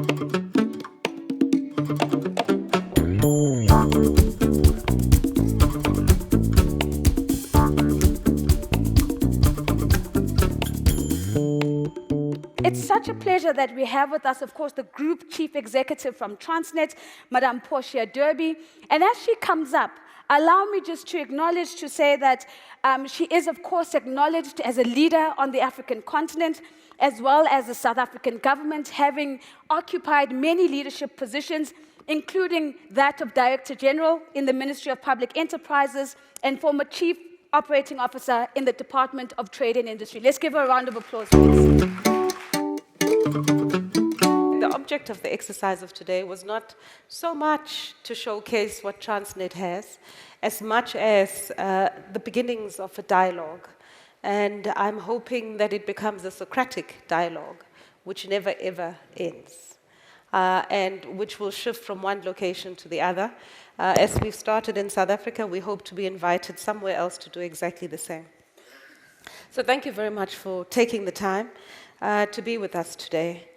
It's such a pleasure that we have with us, of course, the Group Chief Executive from Transnet, Madame Portia Derby. And as she comes up, allow me just to acknowledge, to say that she is, of course, acknowledged as a leader on the African continent, as well as the South African government, having occupied many leadership positions, including that of Director General in the Ministry of Public Enterprises and former Chief Operating Officer in the Department of Trade and Industry. Let's give her a round of applause, please. The object of the exercise of today was not so much to showcase what Transnet has, as much as the beginnings of a dialogue. And I'm hoping that it becomes a Socratic dialogue, which never ever ends, and which will shift from one location to the other. As we've started in South Africa, we hope to be invited somewhere else to do exactly the same. So thank you very much for taking the time to be with us today.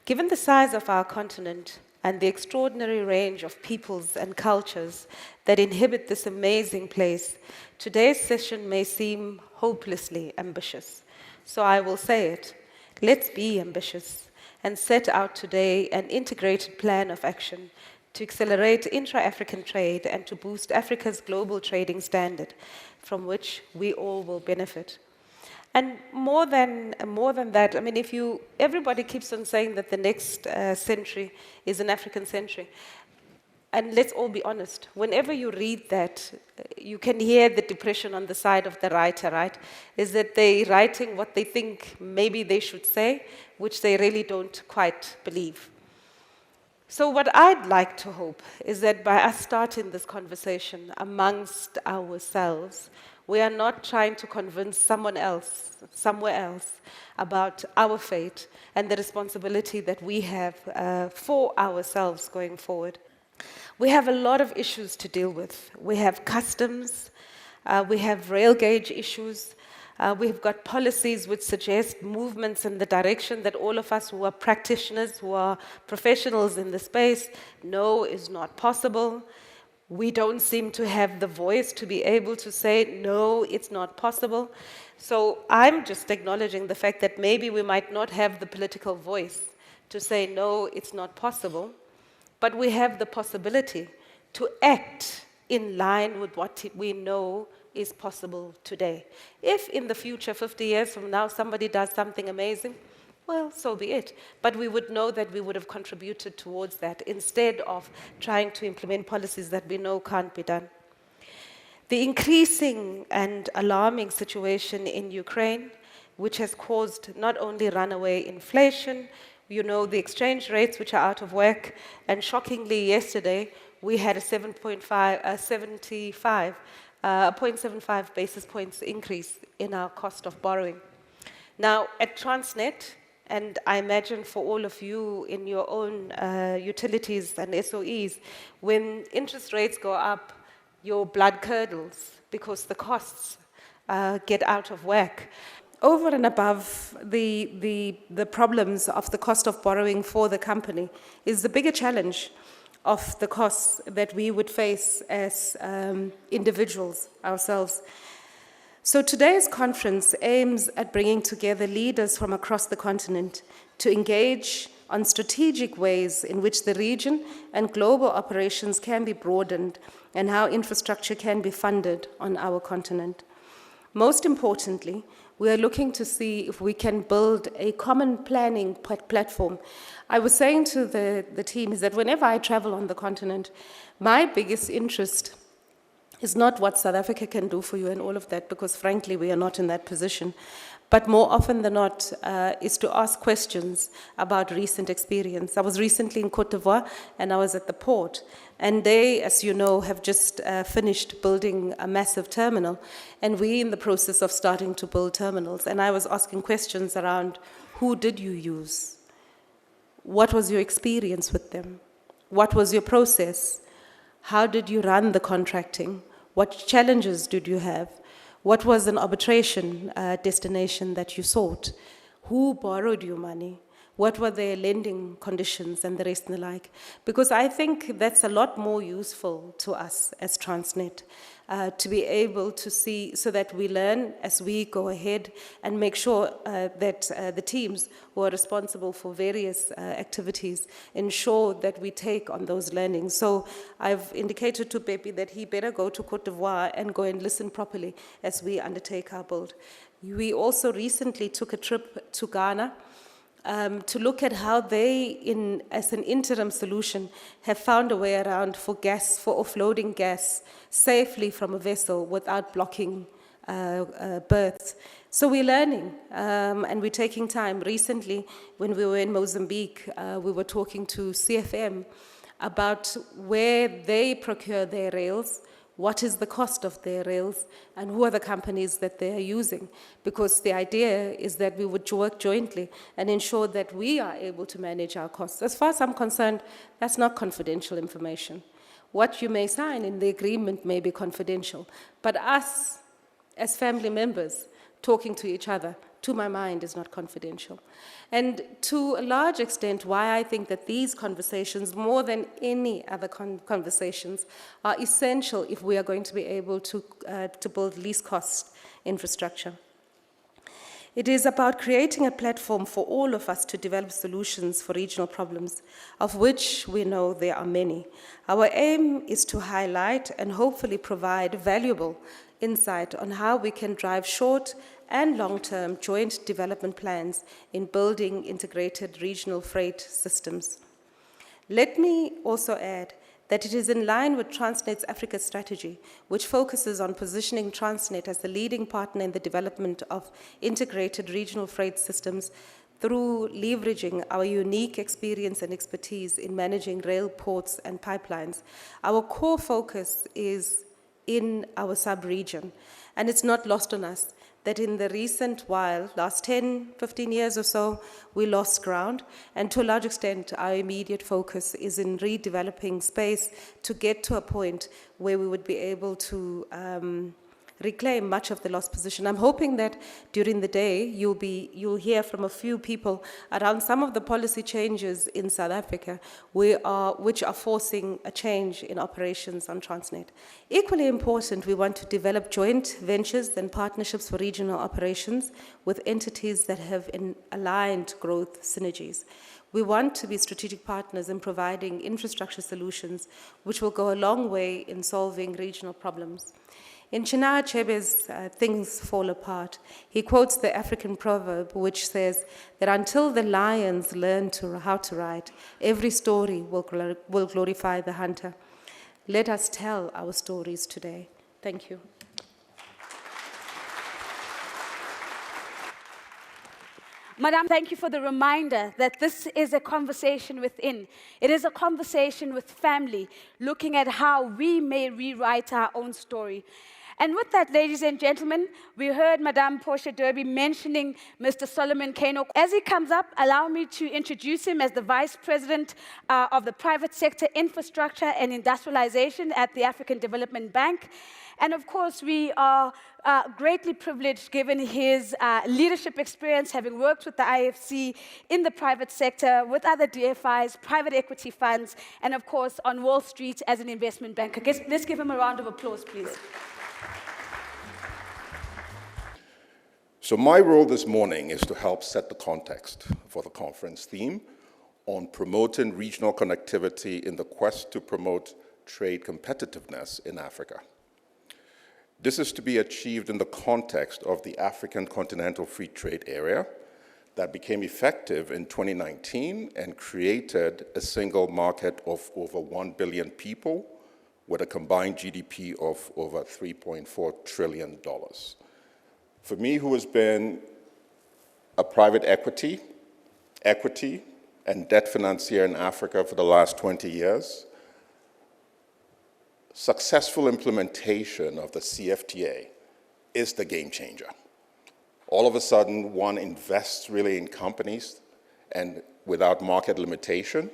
Given the size of our continent and the extraordinary range of peoples and cultures that inhabit this amazing place, today's session may seem hopelessly ambitious. So I will say it. Let's be ambitious and set out today an integrated plan of action to accelerate intra-African trade and to boost Africa's global trading standard, from which we all will benefit. And more than that, I mean, everybody keeps on saying that the next century is an African century. And let's all be honest, whenever you read that, you can hear the depression on the side of the writer, right? Is that they're writing what they think maybe they should say, which they really don't quite believe. So what I'd like to hope is that by us starting this conversation amongst ourselves, we are not trying to convince someone else, somewhere else, about our fate and the responsibility that we have for ourselves going forward. We have a lot of issues to deal with. We have customs, we have rail gauge issues, we've got policies which suggest movements in the direction that all of us who are practitioners, who are professionals in the space, know is not possible. We don't seem to have the voice to be able to say, no, it's not possible. So I'm just acknowledging the fact that maybe we might not have the political voice to say, no, it's not possible, but we have the possibility to act in line with what we know is possible today. If in the future, 50 years from now, somebody does something amazing, well, so be it. But we would know that we would have contributed towards that instead of trying to implement policies that we know can't be done. The increasing and alarming situation in Ukraine, which has caused not only runaway inflation, you know, the exchange rates which are out of whack, and shockingly yesterday we had a 0.75 basis points increase in our cost of borrowing. Now, at Transnet, and I imagine for all of you in your own utilities and SOEs, when interest rates go up, your blood curdles because the costs get out of whack. Over and above the problems of the cost of borrowing for the company is the bigger challenge of the costs that we would face as individuals ourselves. So today's conference aims at bringing together leaders from across the continent to engage on strategic ways in which the region and global operations can be broadened and how infrastructure can be funded on our continent. Most importantly, we are looking to see if we can build a common planning platform. I was saying to the team is that whenever I travel on the continent, my biggest interest is not what South Africa can do for you and all of that, because frankly, we are not in that position. But more often than not, is to ask questions about recent experience. I was recently in Côte d'Ivoire, and I was at the port. And they, as you know, have just finished building a massive terminal. And we're in the process of starting to build terminals. And I was asking questions around, who did you use? What was your experience with them? What was your process? How did you run the contracting? What challenges did you have? What was an arbitration destination that you sought? Who borrowed you money? what were their lending conditions and the rest and the like. Because I think that's a lot more useful to us as Transnet, to be able to see, so that we learn as we go ahead and make sure that the teams who are responsible for various activities ensure that we take on those learnings. So I've indicated to Pepe that he better go to Cote d'Ivoire and go and listen properly as we undertake our build. We also recently took a trip to Ghana to look at how they, as an interim solution, have found a way around for offloading gas safely from a vessel without blocking berths. So we're learning, and we're taking time. Recently, when we were in Mozambique, we were talking to CFM about where they procure their rails, what is the cost of their rails, and who are the companies that they are using. Because the idea is that we would work jointly and ensure that we are able to manage our costs. As far as I'm concerned, that's not confidential information. What you may sign in the agreement may be confidential, but us, as family members, talking to each other, to my mind, is not confidential. And to a large extent, why I think that these conversations, more than any other conversations, are essential if we are going to be able to build least cost infrastructure. It is about creating a platform for all of us to develop solutions for regional problems, of which we know there are many. Our aim is to highlight and hopefully provide valuable insight on how we can drive short and long-term joint development plans in building integrated regional freight systems. Let me also add that it is in line with Transnet's Africa strategy, which focuses on positioning Transnet as the leading partner in the development of integrated regional freight systems through leveraging our unique experience and expertise in managing rail, ports, and pipelines. Our core focus is in our sub-region, and it's not lost on us that in the recent while, last 10, 15 years or so, we lost ground, and to a large extent, our immediate focus is in redeveloping space to get to a point where we would be able to reclaim much of the lost position. I'm hoping that during the day, you'll hear from a few people around some of the policy changes in South Africa which are forcing a change in operations on Transnet. Equally important, we want to develop joint ventures and partnerships for regional operations with entities that have aligned growth synergies. We want to be strategic partners in providing infrastructure solutions which will go a long way in solving regional problems. In Chinua Achebe's Things Fall Apart, he quotes the African proverb which says that until the lions learn how to write, every story will glorify the hunter. Let us tell our stories today. Thank you. Madam, thank you for the reminder that this is a conversation within. It is a conversation with family, looking at how we may rewrite our own story. And with that, ladies and gentlemen, we heard Madame Portia Derby mentioning Mr. Solomon Kano. As he comes up, allow me to introduce him as the Vice President of the Private Sector Infrastructure and Industrialization at the African Development Bank. And of course, we are greatly privileged given his leadership experience, having worked with the IFC in the private sector, with other DFIs, private equity funds, and of course, on Wall Street as an investment banker. Let's give him a round of applause, please. So my role this morning is to help set the context for the conference theme on promoting regional connectivity in the quest to promote trade competitiveness in Africa. This is to be achieved in the context of the African Continental Free Trade Area that became effective in 2019 and created a single market of over 1 billion people with a combined GDP of over $3.4 trillion. For me, who has been a private equity, and debt financier in Africa for the last 20 years, successful implementation of the CFTA is the game changer. All of a sudden, one invests really in companies and without market limitation.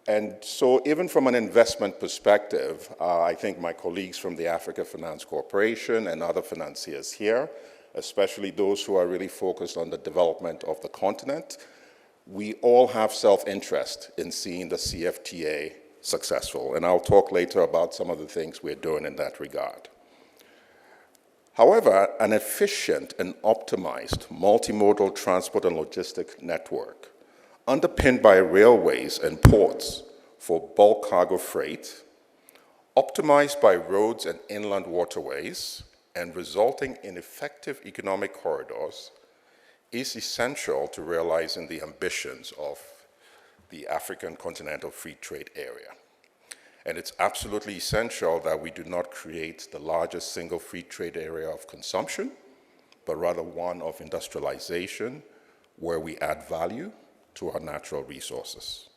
And so even from an investment perspective, I think my colleagues from the Africa Finance Corporation and other financiers here especially those who are really focused on the development of the continent, we all have self-interest in seeing the CFTA successful, and I'll talk later about some of the things we're doing in that regard. However, an efficient and optimized multimodal transport and logistic network, underpinned by railways and ports for bulk cargo freight, optimized by roads and inland waterways, and resulting in effective economic corridors, is essential to realizing the ambitions of the African Continental Free Trade Area. And it's absolutely essential that we do not create the largest single free trade area of consumption, but rather one of industrialization where we add value to our natural resources.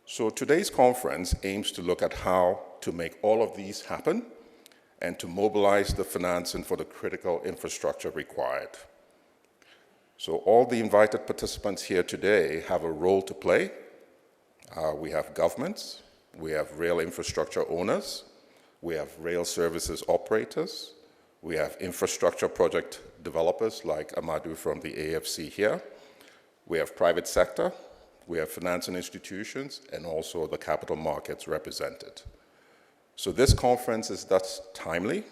So today's conference aims to look at how to make all of these happen and to mobilize the financing for the critical infrastructure required. So all the invited participants here today have a role to play. We have governments, we have rail infrastructure owners, we have rail services operators, we have infrastructure project developers like Amadou from the AFC here, we have private sector, we have financing institutions, and also the capital markets represented. So this conference is thus timely.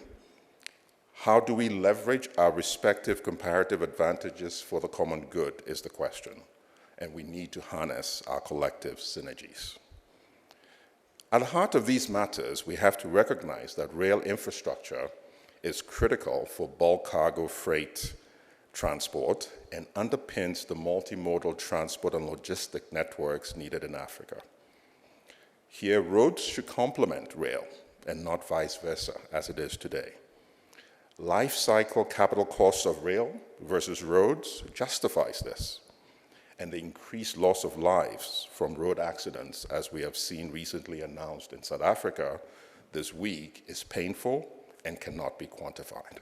How do we leverage our respective comparative advantages for the common good is the question, and we need to harness our collective synergies. At the heart of these matters, we have to recognize that rail infrastructure is critical for bulk cargo freight transport and underpins the multimodal transport and logistic networks needed in Africa. Here, roads should complement rail and not vice versa, as it is today. Life cycle capital costs of rail versus roads justifies this. And the increased loss of lives from road accidents, as we have seen recently announced in South Africa this week, is painful and cannot be quantified.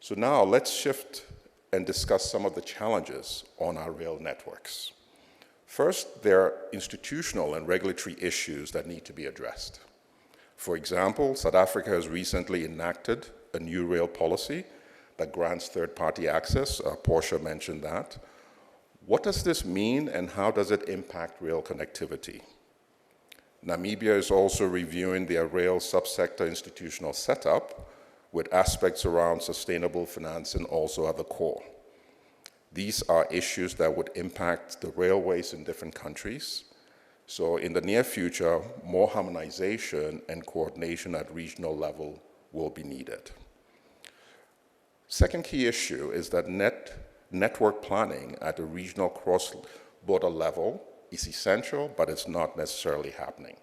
So now let's shift and discuss some of the challenges on our rail networks. First, there are institutional and regulatory issues that need to be addressed. For example, South Africa has recently enacted a new rail policy that grants third-party access. Portia mentioned that. What does this mean and how does it impact rail connectivity? Namibia is also reviewing their rail subsector institutional setup with aspects around sustainable financing also at the core. These are issues that would impact the railways in different countries. So in the near future, more harmonization and coordination at regional level will be needed. Second key issue is that network planning at a regional cross-border level is essential, but it's not necessarily happening.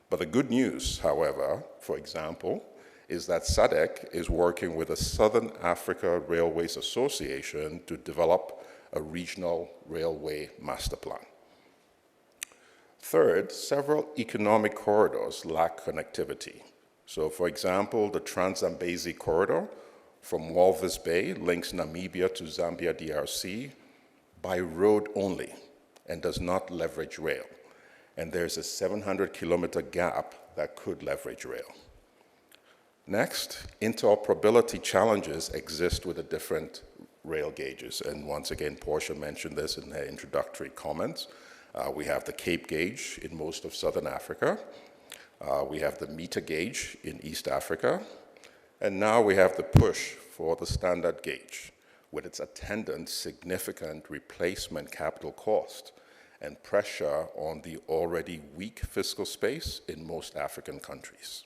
But the good news, however, for example, is that SADC is working with the Southern Africa Railways Association to develop a regional railway master plan. Third, several economic corridors lack connectivity. So for example, the Trans-Zambezi corridor from Walvis Bay links Namibia to Zambia DRC by road only and does not leverage rail. And there's a 700-kilometer gap that could leverage rail. Next, interoperability challenges exist with the different rail gauges. And once again, Portia mentioned this in her introductory comments. We have the Cape gauge in most of Southern Africa. We have the meter gauge in East Africa. And now we have the push for the standard gauge with its attendant significant replacement capital cost and pressure on the already weak fiscal space in most African countries.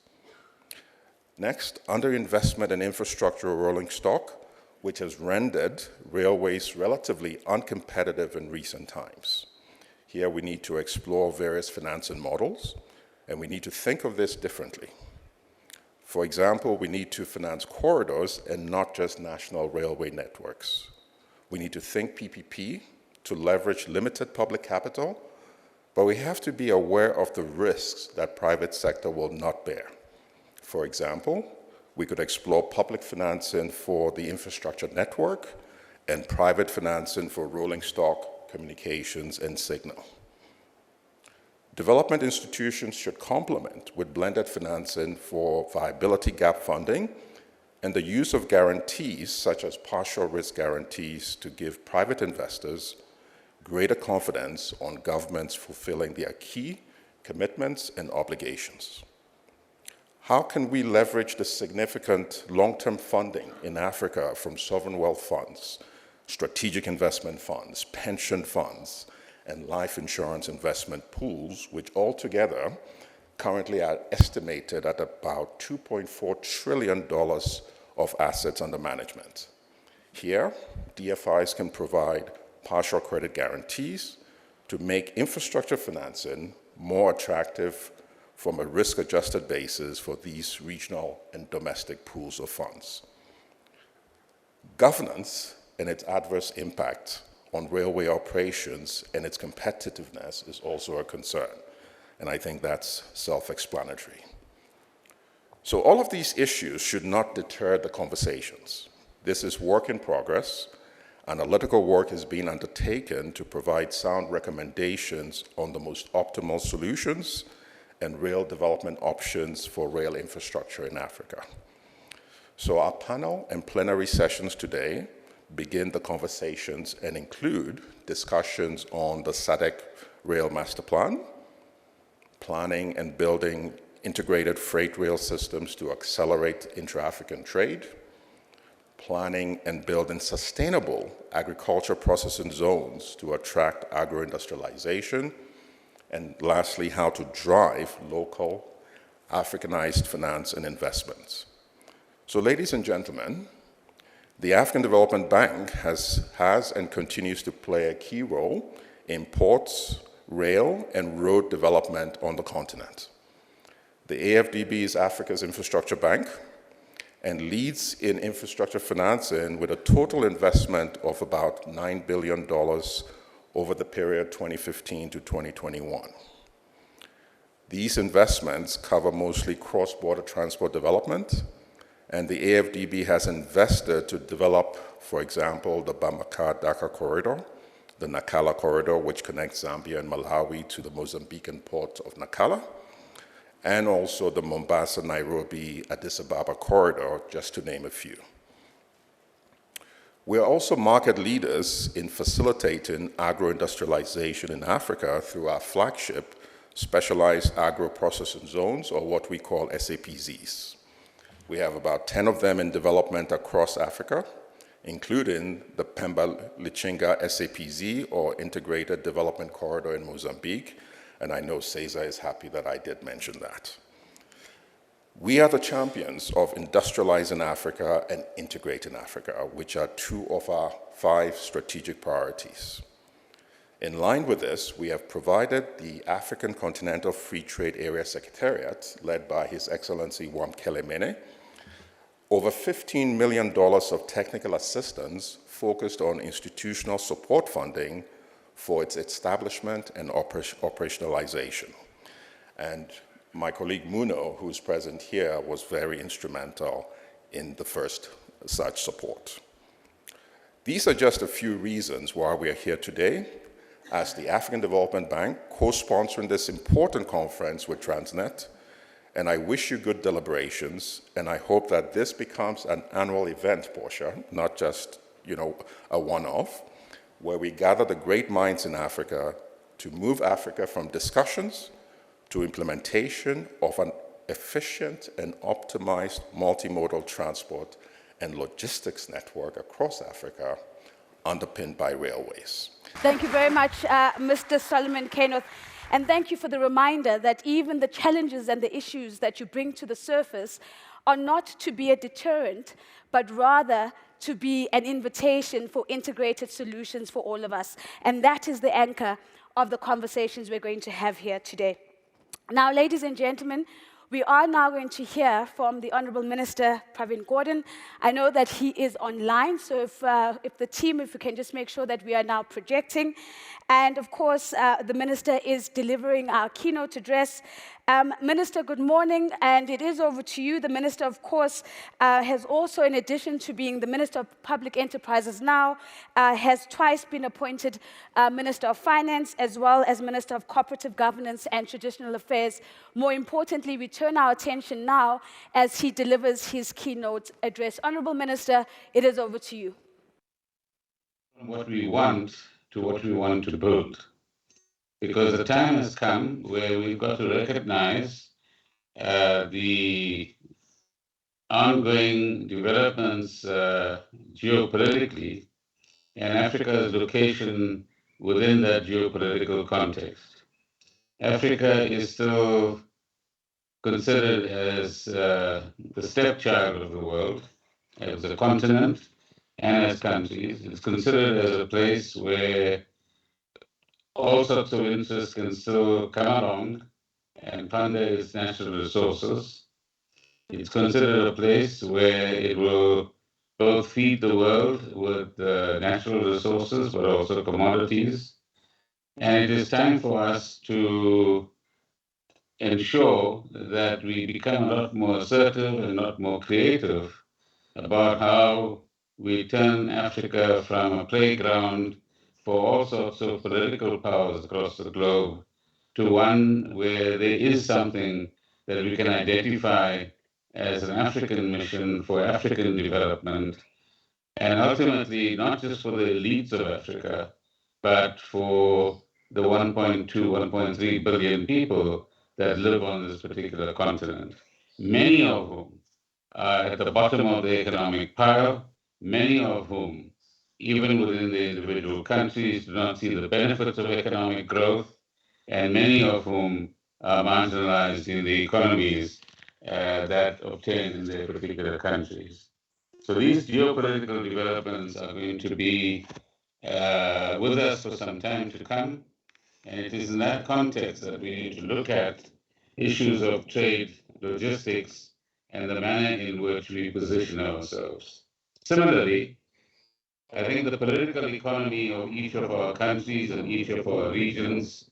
Next, underinvestment in infrastructure rolling stock, which has rendered railways relatively uncompetitive in recent times. Here we need to explore various financing models, and we need to think of this differently. For example, we need to finance corridors and not just national railway networks. We need to think PPP to leverage limited public capital, but we have to be aware of the risks that private sector will not bear. For example, we could explore public financing for the infrastructure network and private financing for rolling stock, communications, and signal. Development institutions should complement with blended financing for viability gap funding and the use of guarantees, such as partial risk guarantees, to give private investors greater confidence on governments fulfilling their key commitments and obligations. How can we leverage the significant long-term funding in Africa from sovereign wealth funds, strategic investment funds, pension funds, and life insurance investment pools, which altogether currently are estimated at about $2.4 trillion of assets under management? Here, DFIs can provide partial credit guarantees to make infrastructure financing more attractive from a risk-adjusted basis for these regional and domestic pools of funds. Governance and its adverse impact on railway operations and its competitiveness is also a concern, and I think that's self-explanatory. So all of these issues should not deter the conversations. This is work in progress. Analytical work is being undertaken to provide sound recommendations on the most optimal solutions and rail development options for rail infrastructure in Africa. So our panel and plenary sessions today begin the conversations and include discussions on the SADC Rail Master Plan, planning and building integrated freight rail systems to accelerate intra-African trade, planning and building sustainable agriculture processing zones to attract agro-industrialization, and lastly, how to drive local Africanized finance and investments. So ladies and gentlemen, the African Development Bank has and continues to play a key role in ports, rail, and road development on the continent. The AFDB is Africa's infrastructure bank and leads in infrastructure financing with a total investment of about $9 billion over the period 2015 to 2021. These investments cover mostly cross-border transport development, and the AFDB has invested to develop, for example, the Bamako-Dakar corridor, the Nacala corridor, which connects Zambia and Malawi to the Mozambican port of Nacala, and also the Mombasa-Nairobi-Addis Ababa corridor, just to name a few. We are also market leaders in facilitating agro-industrialization in Africa through our flagship specialized agro-processing zones, or what we call SAPZs. We have about 10 of them in development across Africa, including the Pemba-Lichinga SAPZ, or Integrated Development Corridor in Mozambique, and I know Cesar is happy that I did mention that. We are the champions of industrializing Africa and integrating Africa, which are two of our 5 strategic priorities. In line with this, we have provided the African Continental Free Trade Area Secretariat, led by His Excellency Wamkele Mene, over $15 million of technical assistance focused on institutional support funding for its establishment and operationalization. And my colleague Muno, who's present here, was very instrumental in the first such support. These are just a few reasons why we are here today as the African Development Bank, co-sponsoring this important conference with Transnet, and I wish you good deliberations, and I hope that this becomes an annual event, Portia, not just, a one-off, where we gather the great minds in Africa to move Africa from discussions to implementation of an efficient and optimized multimodal transport and logistics network across Africa, underpinned by railways. Thank you very much, Mr. Solomon Keynote. And thank you for the reminder that even the challenges and the issues that you bring to the surface are not to be a deterrent, but rather to be an invitation for integrated solutions for all of us. And that is the anchor of the conversations we're going to have here today. Now, ladies and gentlemen, we are now going to hear from the Honourable Minister, Pravin Gordhan. I know that he is online, so if the team, if we can just make sure that we are now projecting. And of course, the Minister is delivering our keynote address. Minister, good morning, and it is over to you. The Minister, of course, has also, in addition to being the Minister of Public Enterprises now, has twice been appointed Minister of Finance, as well as Minister of Cooperative Governance and Traditional Affairs. More importantly, we turn our attention now as he delivers his keynote address. Honourable Minister, it is over to you. From what we want to what we want to build. Because the time has come where we've got to recognize the ongoing developments geopolitically and Africa's location within that geopolitical context. Africa is still considered as the stepchild of the world, as a continent and as countries. It's considered as a place where all sorts of interests can still come along and plunder its natural resources. It's considered a place where it will both feed the world with natural resources, but also commodities. And it is time for us to ensure that we become a lot more assertive and a lot more creative about how we turn Africa from a playground for all sorts of political powers across the globe to one where there is something that we can identify as an African mission for African development, and ultimately not just for the elites of Africa, but for the 1.2, 1.3 billion people that live on this particular continent, many of whom are at the bottom of the economic pile, many of whom, even within the individual countries, do not see the benefits of economic growth, and many of whom are marginalized in the economies that obtain in their particular countries. So these geopolitical developments are going to be with us for some time to come, and it is in that context that we need to look at issues of trade, logistics, and the manner in which we position ourselves. Similarly, I think the political economy of each of our countries and each of our regions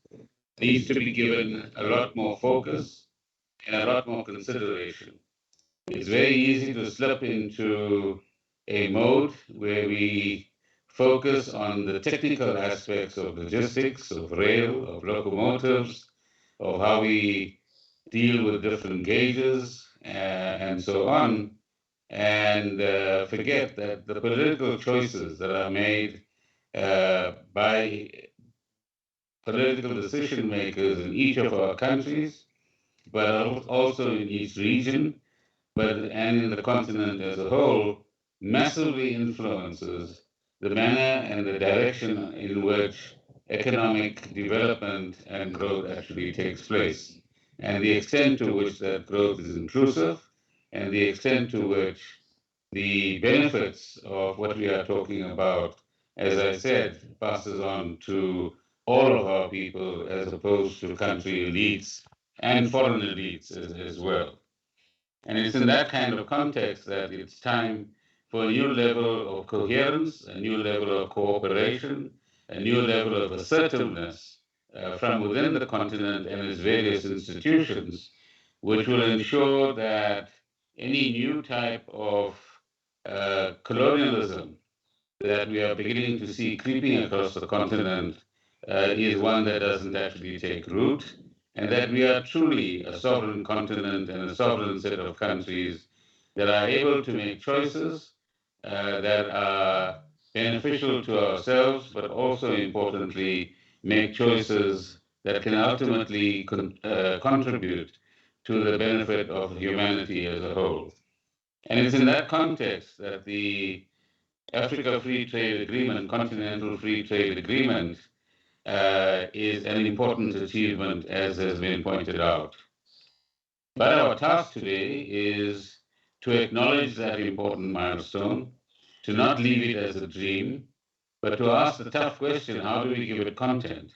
needs to be given a lot more focus and a lot more consideration. It's very easy to slip into a mode where we focus on the technical aspects of logistics, of rail, of locomotives, of how we deal with different gauges, and so on, and forget that the political choices that are made by political decision makers in each of our countries, but also in each region, and in the continent as a whole, massively influences the manner and the direction in which economic development and growth actually takes place, and the extent to which that growth is inclusive, and the extent to which the benefits of what we are talking about, as I said, passes on to all of our people as opposed to country elites and foreign elites as well. And it's in that kind of context that it's time for a new level of coherence, a new level of cooperation, a new level of assertiveness from within the continent and its various institutions, which will ensure that any new type of colonialism that we are beginning to see creeping across the continent is one that doesn't actually take root, and that we are truly a sovereign continent and a sovereign set of countries that are able to make choices that are beneficial to ourselves, but also importantly, make choices that can ultimately contribute to the benefit of humanity as a whole. And it's in that context that the Africa Free Trade Agreement, Continental Free Trade Agreement, is an important achievement, as has been pointed out. But our task today is to acknowledge that important milestone, to not leave it as a dream, but to ask the tough question, how do we give it content?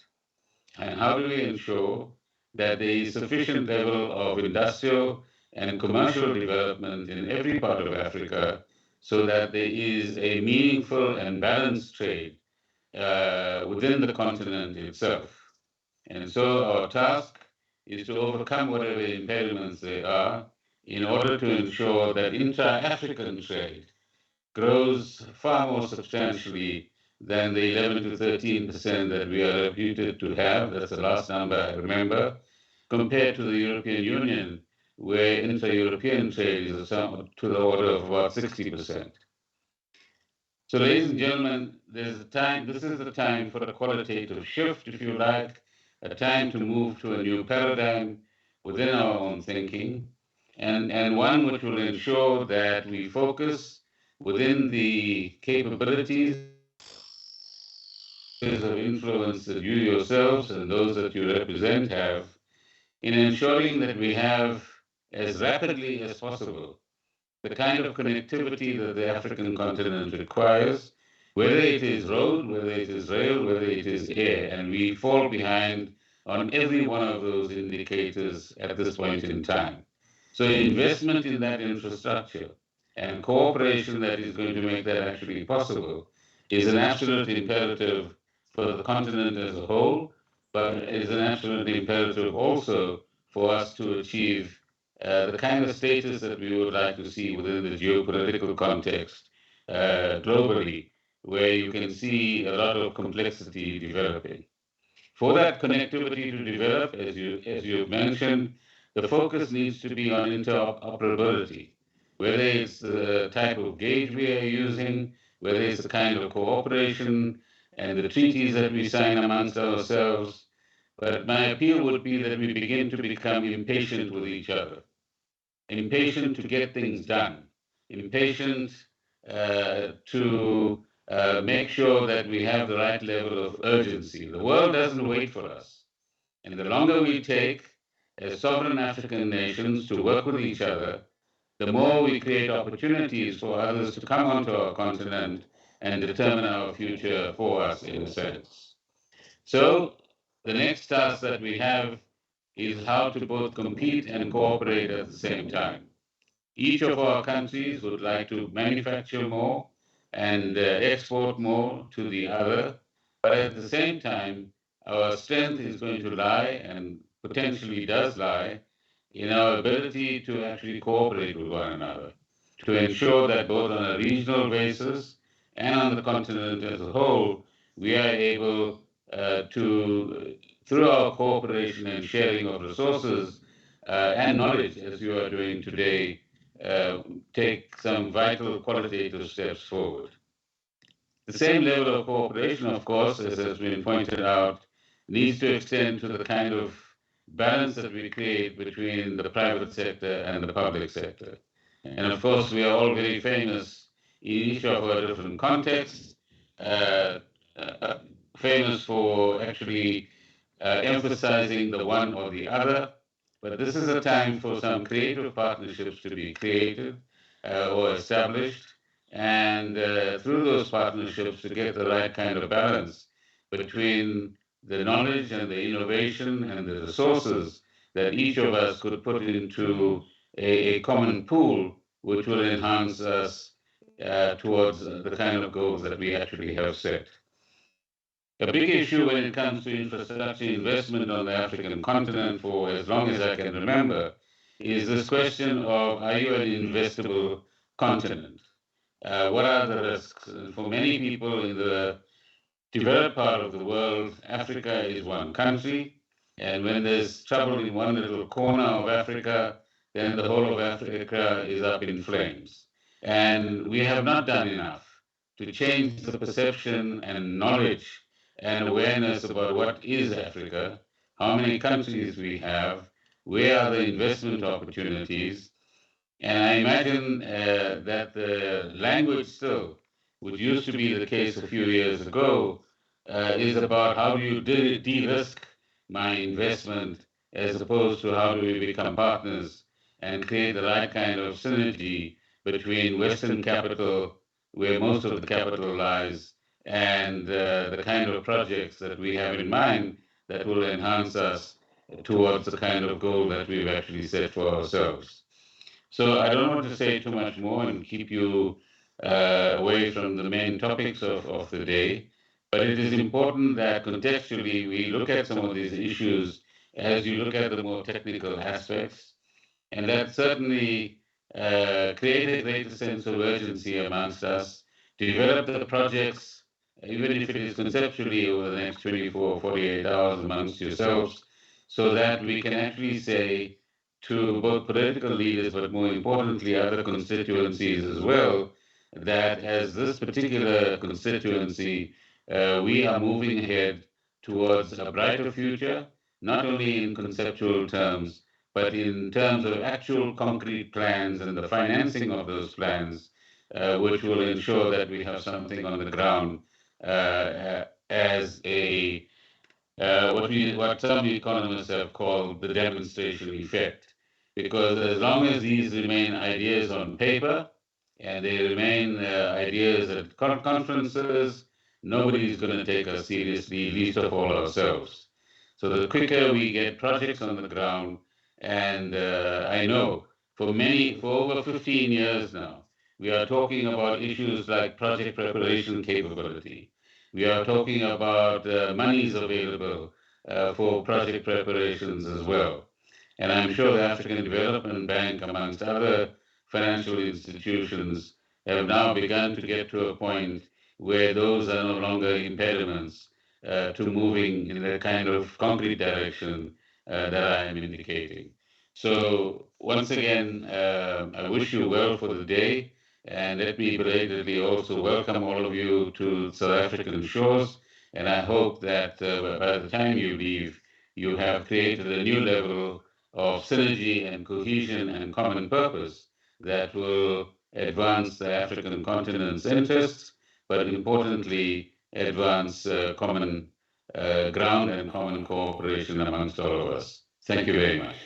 And how do we ensure that there is sufficient level of industrial and commercial development in every part of Africa so that there is a meaningful and balanced trade within the continent itself? And so our task is to overcome whatever impediments there are in order to ensure that intra-African trade grows far more substantially than the 11 to 13% that we are reputed to have. That's the last number I remember, compared to the European Union, where intra-European trade is to the order of about 60%. So, ladies and gentlemen, this is the time for a qualitative shift, if you like, a time to move to a new paradigm within our own thinking, and one which will ensure that we focus within the capabilities of influence that you yourselves and those that you represent have, in ensuring that we have, as rapidly as possible, the kind of connectivity that the African continent requires, whether it is road, whether it is rail, whether it is air, and we fall behind on every one of those indicators at this point in time. So investment in that infrastructure and cooperation that is going to make that actually possible is an absolute imperative for the continent as a whole, but is an absolute imperative also for us to achieve the kind of status that we would like to see within the geopolitical context globally, where you can see a lot of complexity developing. For that connectivity to develop, as you mentioned, the focus needs to be on interoperability, whether it's the type of gauge we are using, whether it's the kind of cooperation and the treaties that we sign amongst ourselves. But my appeal would be that we begin to become impatient with each other, impatient to get things done, impatient to make sure that we have the right level of urgency. The world doesn't wait for us. And the longer we take as sovereign African nations to work with each other, the more we create opportunities for others to come onto our continent and determine our future for us, in a sense. So the next task that we have is how to both compete and cooperate at the same time. Each of our countries would like to manufacture more and export more to the other, but at the same time, our strength is going to lie, and potentially does lie, in our ability to actually cooperate with one another, to ensure that both on a regional basis and on the continent as a whole, we are able to, through our cooperation and sharing of resources and knowledge, as you are doing today, take some vital qualitative steps forward. The same level of cooperation, of course, as has been pointed out, needs to extend to the kind of balance that we create between the private sector and the public sector. And of course, we are all very famous in each of our different contexts, famous for actually emphasizing the one or the other. But this is a time for some creative partnerships to be created or established, and through those partnerships to get the right kind of balance between the knowledge and the innovation and the resources that each of us could put into a common pool, which will enhance us towards the kind of goals that we actually have set. A big issue when it comes to infrastructure investment on the African continent, for as long as I can remember, is this question of, are you an investable continent? What are the risks? And for many people in the developed part of the world, Africa is one country, and when there's trouble in one little corner of Africa, then the whole of Africa is up in flames. And we have not done enough to change the perception and knowledge and awareness about what is Africa, how many countries we have, where are the investment opportunities. And I imagine that the language still, which used to be the case a few years ago, is about how do you de-risk my investment, as opposed to how do we become partners and create the right kind of synergy between Western capital, where most of the capital lies, and the kind of projects that we have in mind that will enhance us towards the kind of goal that we've actually set for ourselves. So I don't want to say too much more and keep you away from the main topics of the day, but it is important that contextually we look at some of these issues as you look at the more technical aspects. And that certainly created a greater sense of urgency amongst us, develop the projects, even if it is conceptually over the next 24 or 48 hours amongst yourselves, so that we can actually say to both political leaders, but more importantly, other constituencies as well, that as this particular constituency, we are moving ahead towards a brighter future, not only in conceptual terms, but in terms of actual concrete plans and the financing of those plans, which will ensure that we have something on the ground as a what some economists have called the demonstration effect. Because as long as these remain ideas on paper and they remain ideas at conferences, nobody's going to take us seriously, least of all ourselves. So the quicker we get projects on the ground, and I know for over 15 years now, we are talking about issues like project preparation capability. We are talking about monies available for project preparations as well. And I'm sure the African Development Bank, amongst other financial institutions, have now begun to get to a point where those are no longer impediments to moving in the kind of concrete direction that I am indicating. So once again, I wish you well for the day, and let me belatedly also welcome all of you to South African shores, and I hope that by the time you leave, you have created a new level of synergy and cohesion and common purpose that will advance the African continent's interests, but importantly, advance common ground and common cooperation amongst all of us. Thank you very much.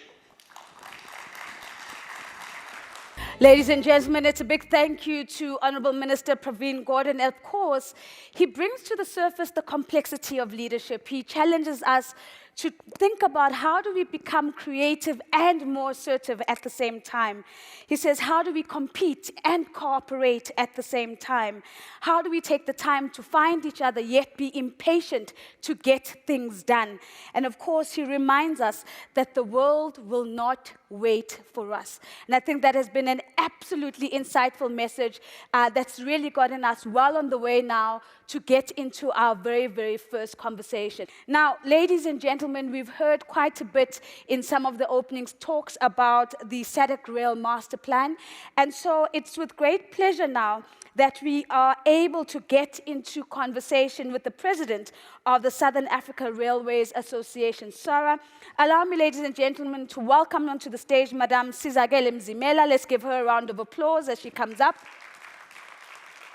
Ladies and gentlemen, it's a big thank you to Honorable Minister Pravin Gordhan. Of course, he brings to the surface the complexity of leadership. He challenges us to think about how do we become creative and more assertive at the same time. He says, how do we compete and cooperate at the same time? How do we take the time to find each other yet be impatient to get things done? And of course, he reminds us that the world will not wait for us. And I think that has been an absolutely insightful message that's really gotten us well on the way now to get into our very, very first conversation. Now, ladies and gentlemen, we've heard quite a bit in some of the openings talks about the SADC Rail Master Plan. And so it's with great pleasure now that we are able to get into conversation with the president of the Southern Africa Railways Association, SARA. Allow me, ladies and gentlemen, to welcome onto the stage Madame Sizakele Mzimela. Let's give her a round of applause as she comes up.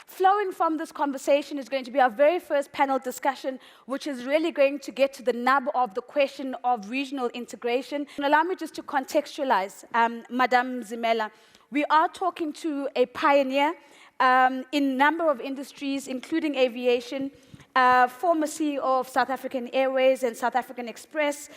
Flowing from this conversation is going to be our very first panel discussion, which is really going to get to the nub of the question of regional integration. And allow me just to contextualize, Madame Mzimela. We are talking to a pioneer in a number of industries, including aviation, former CEO of South African Airways and South African Express,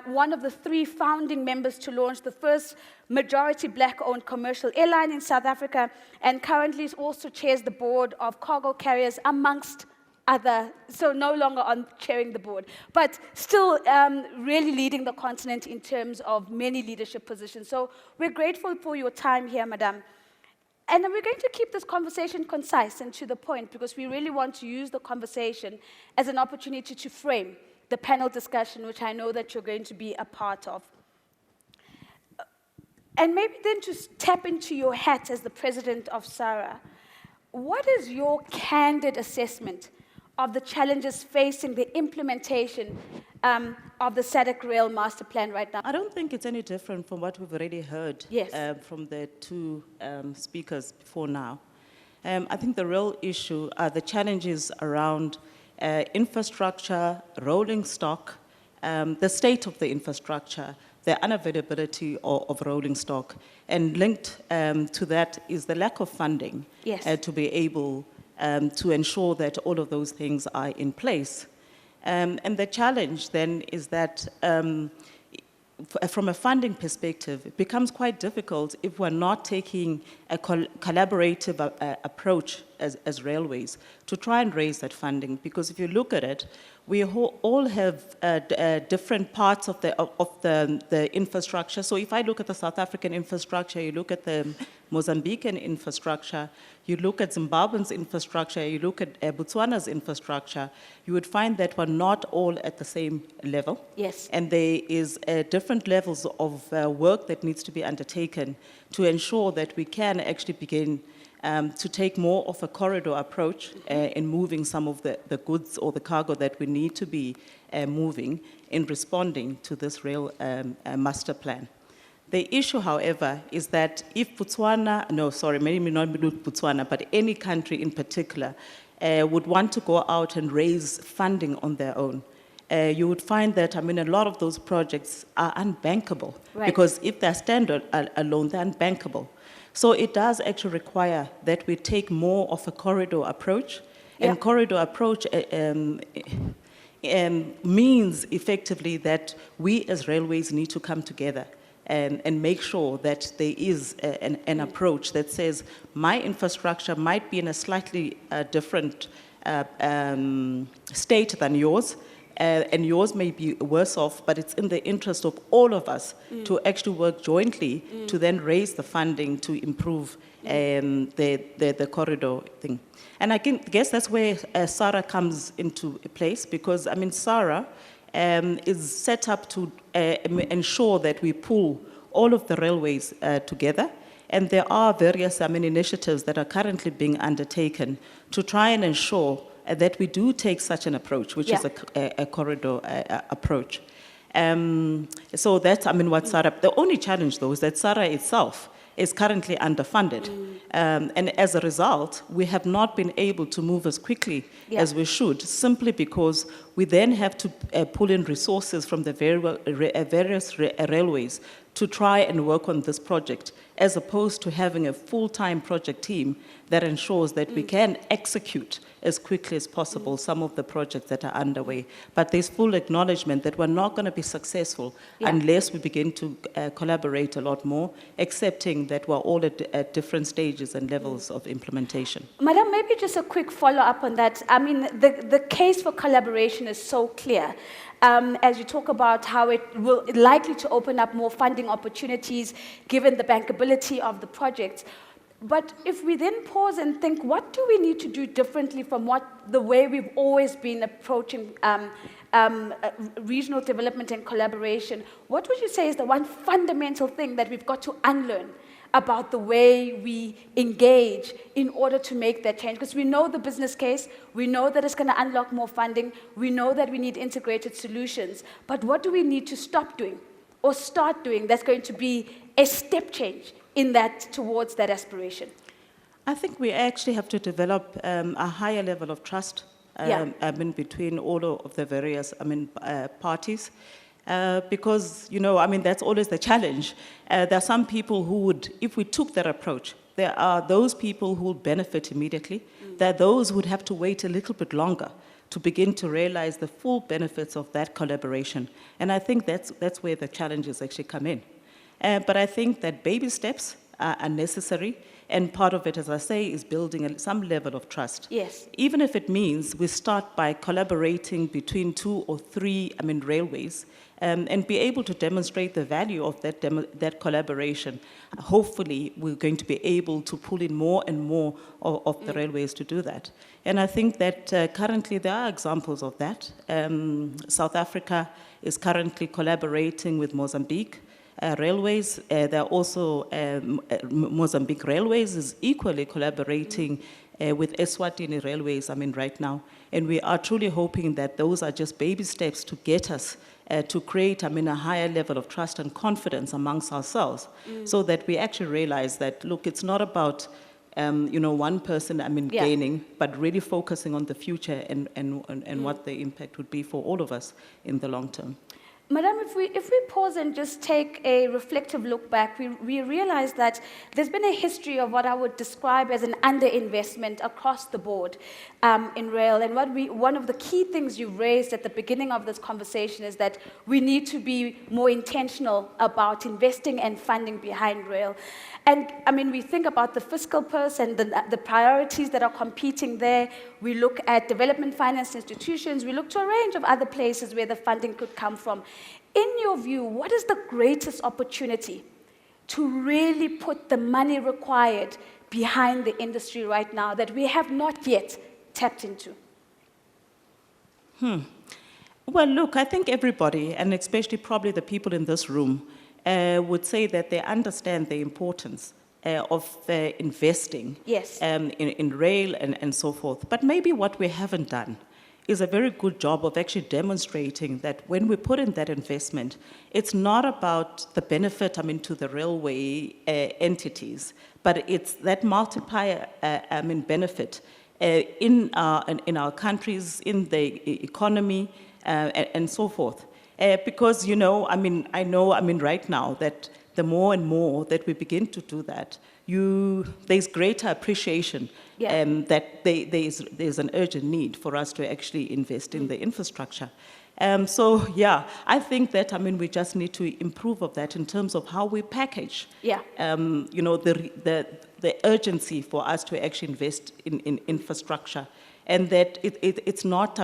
one of the 3 founding members to launch the first majority black-owned commercial airline in South Africa, and currently also chairs the board of cargo carriers, amongst other, so no longer on chairing the board, but still really leading the continent in terms of many leadership positions. So we're grateful for your time here, Madame. And then we're going to keep this conversation concise and to the point, because we really want to use the conversation as an opportunity to frame the panel discussion, which I know that you're going to be a part of. And maybe then to tap into your hat as the president of SARA, what is your candid assessment of the challenges facing the implementation of the SADC Rail Master Plan right now? I don't think it's any different from what we've already heard from the 2 speakers before now. I think the real issue are the challenges around infrastructure, rolling stock, the state of the infrastructure, the unavailability of rolling stock, and linked to that is the lack of funding to be able to ensure that all of those things are in place. And the challenge then is that from a funding perspective, it becomes quite difficult if we're not taking a collaborative approach as railways to try and raise that funding. Because if you look at it, we all have different parts of the infrastructure. So if I look at the South African infrastructure, you look at the Mozambican infrastructure, you look at Zimbabwe's infrastructure, you look at Botswana's infrastructure, you would find that we're not all at the same level. Yes. And there is different levels of work that needs to be undertaken to ensure that we can actually begin to take more of a corridor approach in moving some of the goods or the cargo that we need to be moving in responding to this rail master plan. The issue, however, is that if Botswana, no, sorry, maybe not Botswana, but any country in particular, would want to go out and raise funding on their own, you would find that, I mean, a lot of those projects are unbankable. Right. Because if they're standard alone, they're unbankable. So it does actually require that we take more of a corridor approach. Yeah. And corridor approach means effectively that we as railways need to come together and make sure that there is an approach that says my infrastructure might be in a slightly different state than yours, and yours may be worse off, but it's in the interest of all of us to actually work jointly to then raise the funding to improve the corridor thing. And I guess that's where SARA comes into place, because, I mean, SARA is set up to ensure that we pull all of the railways together. And there are various, I mean, initiatives that are currently being undertaken to try and ensure that we do take such an approach, which is a corridor approach. So that's, I mean, what SARA, the only challenge though is that SARA itself is currently underfunded. And as a result, we have not been able to move as quickly as we should, simply because we then have to pull in resources from the various railways to try and work on this project, as opposed to having a full-time project team that ensures that we can execute as quickly as possible some of the projects that are underway. But there's full acknowledgement that we're not going to be successful unless we begin to collaborate a lot more, accepting that we're all at different stages and levels of implementation. Madam, maybe just a quick follow-up on that. I mean, the case for collaboration is so clear. As you talk about how it will likely to open up more funding opportunities given the bankability of the projects. But if we then pause and think, what do we need to do differently from the way we've always been approaching regional development and collaboration? What would you say is the one fundamental thing that we've got to unlearn about the way we engage in order to make that change? Because we know the business case, we know that it's going to unlock more funding, we know that we need integrated solutions, but what do we need to stop doing or start doing that's going to be a step change in that, towards that aspiration? I think we actually have to develop a higher level of trust I mean, between all of the various parties. Because, you know, I mean, that's always the challenge. There are some people who would, if we took that approach, there are those people who will benefit immediately. There are those who would have to wait a little bit longer to begin to realize the full benefits of that collaboration. And I think that's where the challenges actually come in. But I think that baby steps are necessary. And part of it, as I say, is building some level of trust. Yes. Even if it means we start by collaborating between 2 or 3, railways, and be able to demonstrate the value of that collaboration. Hopefully, we're going to be able to pull in more and more of the railways to do that. And I think that currently there are examples of that. South Africa is currently collaborating with Mozambique Railways. There are also Mozambique Railways is equally collaborating with Eswatini Railways, right now. And we are truly hoping that those are just baby steps to get us to create, a higher level of trust and confidence amongst ourselves, so that we actually realize that, look, it's not about, one person, gaining, but really focusing on the future and what the impact would be for all of us in the long term. Madam, if we pause and just take a reflective look back, we realize that there's been a history of what I would describe as an underinvestment across the board in rail. And one of the key things you raised at the beginning of this conversation is that we need to be more intentional about investing and funding behind rail. And I mean, we think about the fiscal purse and the priorities that are competing there. We look at development finance institutions. We look to a range of other places where the funding could come from. In your view, what is the greatest opportunity to really put the money required behind the industry right now that we have not yet tapped into? Well, look, I think everybody, and especially probably the people in this room, would say that they understand the importance of investing Yes. in rail and so forth. But maybe what we haven't done is a very good job of actually demonstrating that when we put in that investment, it's not about the benefit, to the railway entities, but it's that multiplier, benefit in our countries, in the economy, and so forth. Because, I know, right now that the more and more that we begin to do that, there's greater appreciation that there's an urgent need for us to actually invest in the infrastructure. I think that, we just need to improve of that in terms of how we package, the urgency for us to actually invest in infrastructure. And that it's not,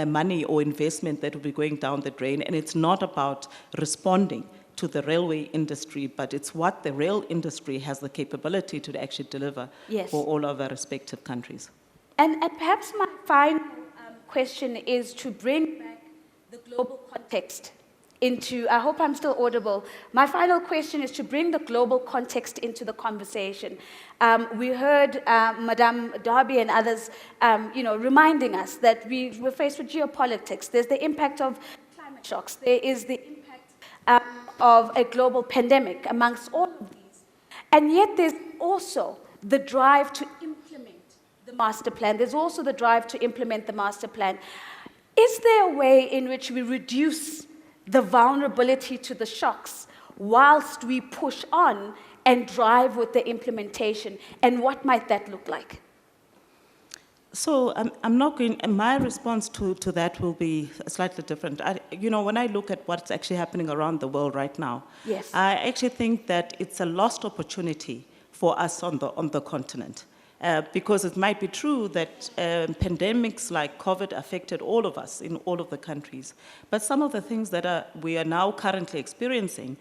money or investment that will be going down the drain, and it's not about responding to the railway industry, but it's what the rail industry has the capability to actually deliver for all of our respective countries. And perhaps my final question is to bring back the global context into, I hope I'm still audible. My final question is to bring the global context into the conversation. We heard Madame Darby and others, reminding us that we're faced with geopolitics. There's the impact of climate shocks. There is the impact of a global pandemic amongst all of these. And yet there's also the drive to implement the master plan. There's also the drive to implement the master plan. Is there a way in which we reduce the vulnerability to the shocks whilst we push on and drive with the implementation? And what might that look like? So I'm not going, and my response to that will be slightly different. When I look at what's actually happening around the world right now, I actually think that it's a lost opportunity for us on the continent. Because it might be true that pandemics like COVID affected all of us in all of the countries. But some of the things that we are now currently experiencing,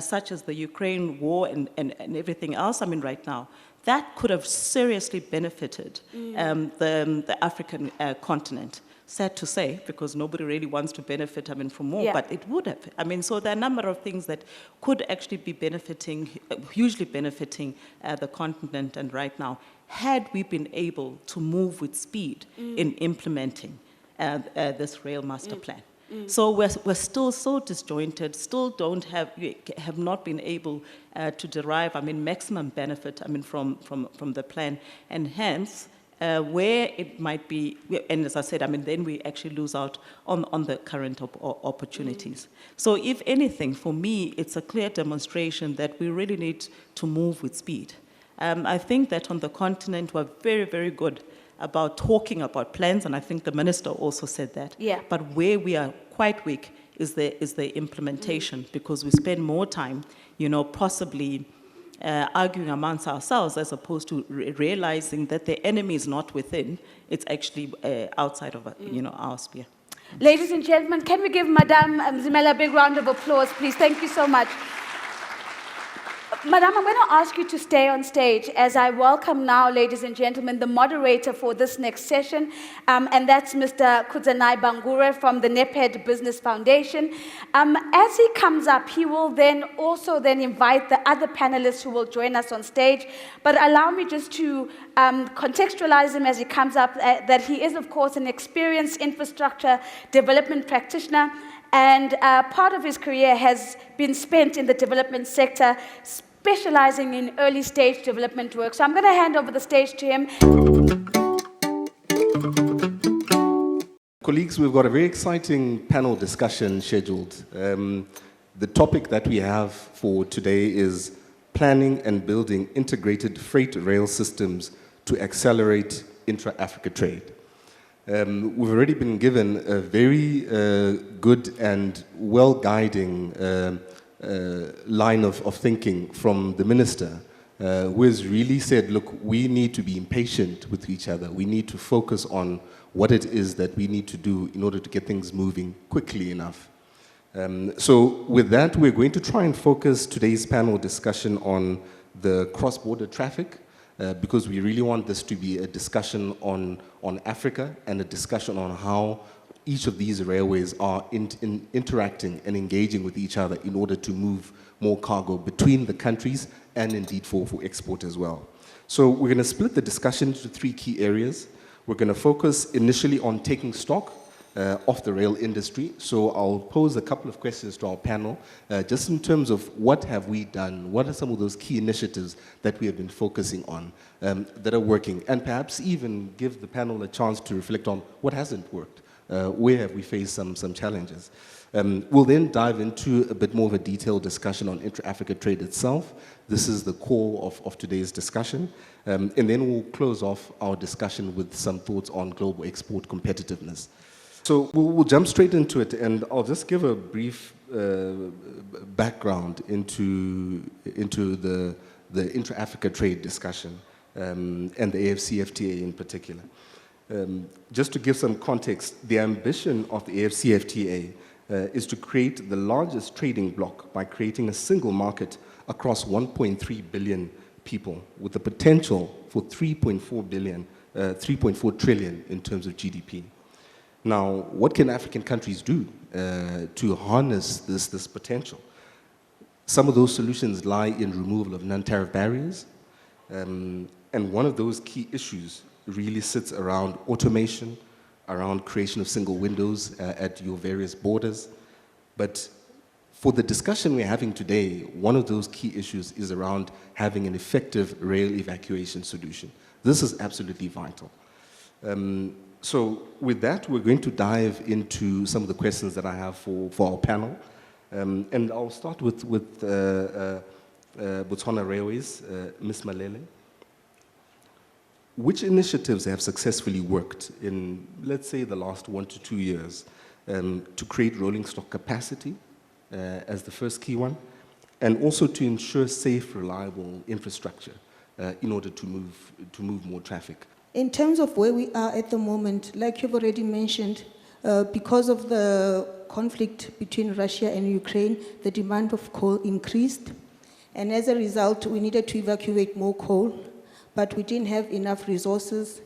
such as the Ukraine war and everything else, right now, that could have seriously benefited the African continent. Sad to say, because nobody really wants to benefit, from war, but it would have. So there are a number of things that could actually be benefiting, hugely benefiting the continent and right now, had we been able to move with speed in implementing this rail master plan. So we're still so disjointed, still have not been able to derive, maximum benefit, from the plan, and hence, where it might be, and as I said, then we actually lose out on the current opportunities. So if anything, for me, it's a clear demonstration that we really need to move with speed. I think that on the continent, we're very, very good about talking about plans, and I think the minister also said that. But where we are quite weak is the implementation, because we spend more time, possibly arguing amongst ourselves as opposed to realizing that the enemy is not within, it's actually outside of our sphere. Ladies and gentlemen, can we give Madame Zimela a big round of applause, please? Thank you so much. Madam, I'm going to ask you to stay on stage as I welcome now, ladies and gentlemen, the moderator for this next session, and that's Mr. Kudzanai Bangure from the NEPED Business Foundation. As he comes up, he will then invite the other panelists who will join us on stage, but allow me just to contextualize him as he comes up, that he is, of course, an experienced infrastructure development practitioner, and part of his career has been spent in the development sector, specializing in early stage development work. So I'm going to hand over the stage to him. Colleagues, we've got a very exciting panel discussion scheduled. The topic that we have for today is planning and building integrated freight rail systems to accelerate intra-Africa trade. We've already been given a very good and well-guiding line of thinking from the Minister, who has really said, look, we need to be impatient with each other. We need to focus on what it is that we need to do in order to get things moving quickly enough. So with that, we're going to try and focus today's panel discussion on the cross-border traffic, because we really want this to be a discussion on Africa and a discussion on how each of these railways are interacting and engaging with each other in order to move more cargo between the countries and indeed for export as well. So we're going to split the discussion into three key areas. We're going to focus initially on taking stock of the rail industry. So I'll pose a couple of questions to our panel, just in terms of what have we done, what are some of those key initiatives that we have been focusing on that are working, and perhaps even give the panel a chance to reflect on what hasn't worked, where have we faced some challenges. We'll then dive into a bit more of a detailed discussion on intra-Africa trade itself. This is the core of today's discussion. And then we'll close off our discussion with some thoughts on global export competitiveness. So we'll jump straight into it, and I'll just give a brief background into the intra-Africa trade discussion and the AFCFTA in particular. Just to give some context, the ambition of the AFCFTA is to create the largest trading bloc by creating a single market across 1.3 billion people with the potential for 3.4 trillion in terms of GDP. Now, what can African countries do to harness this potential? Some of those solutions lie in removal of non-tariff barriers, and one of those key issues really sits around automation, around creation of single windows at your various borders. But for the discussion we're having today, one of those key issues is around having an effective rail evacuation solution. This is absolutely vital. So with that, we're going to dive into some of the questions that I have for our panel. And I'll start with Botswana Railways, Ms. Malele. Which initiatives have successfully worked in, let's say, the last 1 to 2 years to create rolling stock capacity as the first key one, and also to ensure safe, reliable infrastructure in order to move more traffic? In terms of where we are at the moment, like you've already mentioned, because of the conflict between Russia and Ukraine, the demand of coal increased. And as a result, we needed to evacuate more coal, but we didn't have enough resources.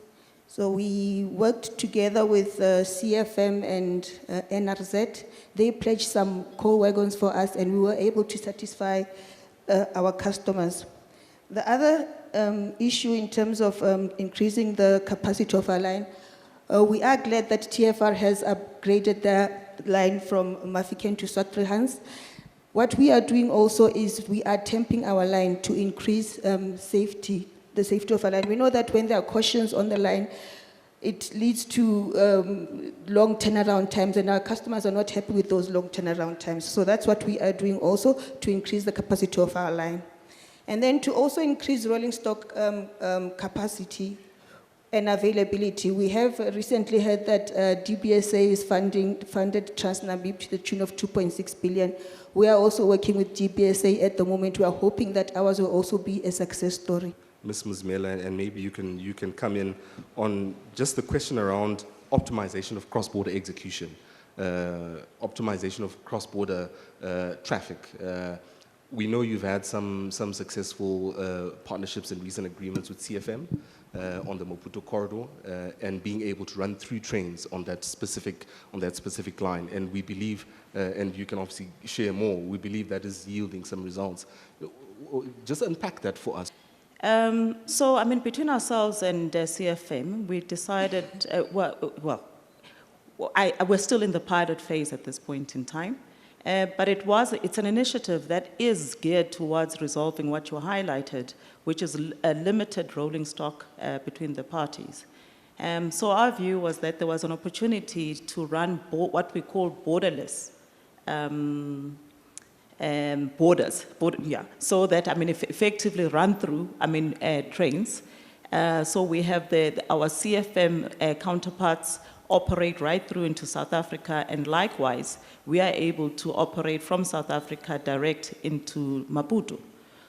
So we worked together with CFM and NRZ. They pledged some coal wagons for us, and we were able to satisfy our customers. The other issue in terms of increasing the capacity of our line, we are glad that TFR has upgraded the line from Mafikeng to Swartkrans. What we are doing also is we are tamping our line to increase the safety of our line. We know that when there are cautions on the line, it leads to long turnaround times, and our customers are not happy with those long turnaround times. So that's what we are doing also to increase the capacity of our line. And then to also increase rolling stock capacity and availability, we have recently heard that DBSA is funded Transnet to the tune of 2.6 billion. We are also working with DBSA at the moment. We are hoping that ours will also be a success story. Ms. Muzmela, and maybe you can come in on just the question around optimization of cross-border execution, optimization of cross-border traffic. We know you've had some successful partnerships and recent agreements with CFM on the Maputo corridor, and being able to run through trains on that specific line. And we believe, and you can obviously share more, we believe that is yielding some results. Just unpack that for us. So, I mean, between ourselves and CFM, we decided, we're still in the pilot phase at this point in time. But it's an initiative that is geared towards resolving what you highlighted, which is a limited rolling stock between the parties. So our view was that there was an opportunity to run what we call borderless borders, so that, effectively run through, trains. So we have our CFM counterparts operate right through into South Africa, and likewise, we are able to operate from South Africa direct into Maputo.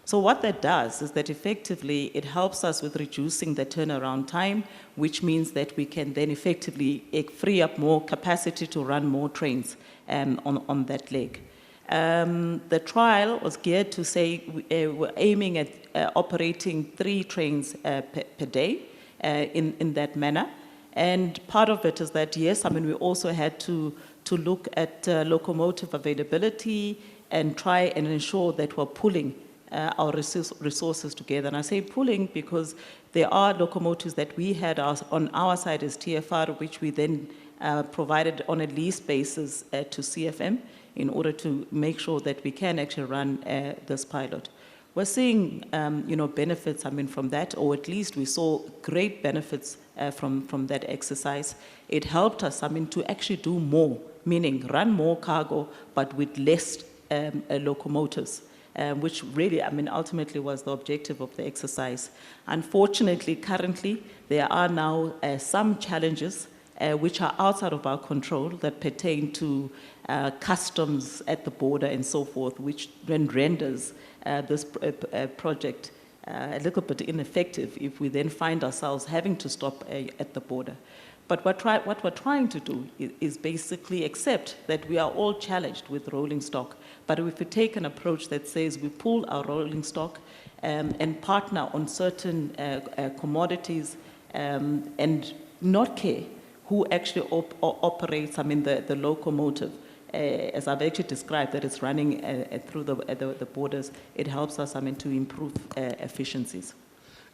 So what that does is that effectively it helps us with reducing the turnaround time, which means that we can then effectively free up more capacity to run more trains on that leg. The trial was geared to say we're aiming at operating 3 trains per day in that manner. And part of it is that, yes, we also had to look at locomotive availability and try and ensure that we're pulling our resources together. And I say pulling because there are locomotives that we had on our side as TFR, which we then provided on a lease basis to CFM in order to make sure that we can actually run this pilot. We're seeing, benefits, from that, or at least we saw great benefits from that exercise. It helped us, to actually do more, meaning run more cargo, but with less locomotives, which really, ultimately was the objective of the exercise. Unfortunately, currently, there are now some challenges which are outside of our control that pertain to customs at the border and so forth, which then renders this project a little bit ineffective if we then find ourselves having to stop at the border. But what we're trying to do is basically accept that we are all challenged with rolling stock. But if we take an approach that says we pull our rolling stock and partner on certain commodities and not care who actually operates, the locomotive, as I've actually described, that it's running through the borders, it helps us, to improve efficiencies.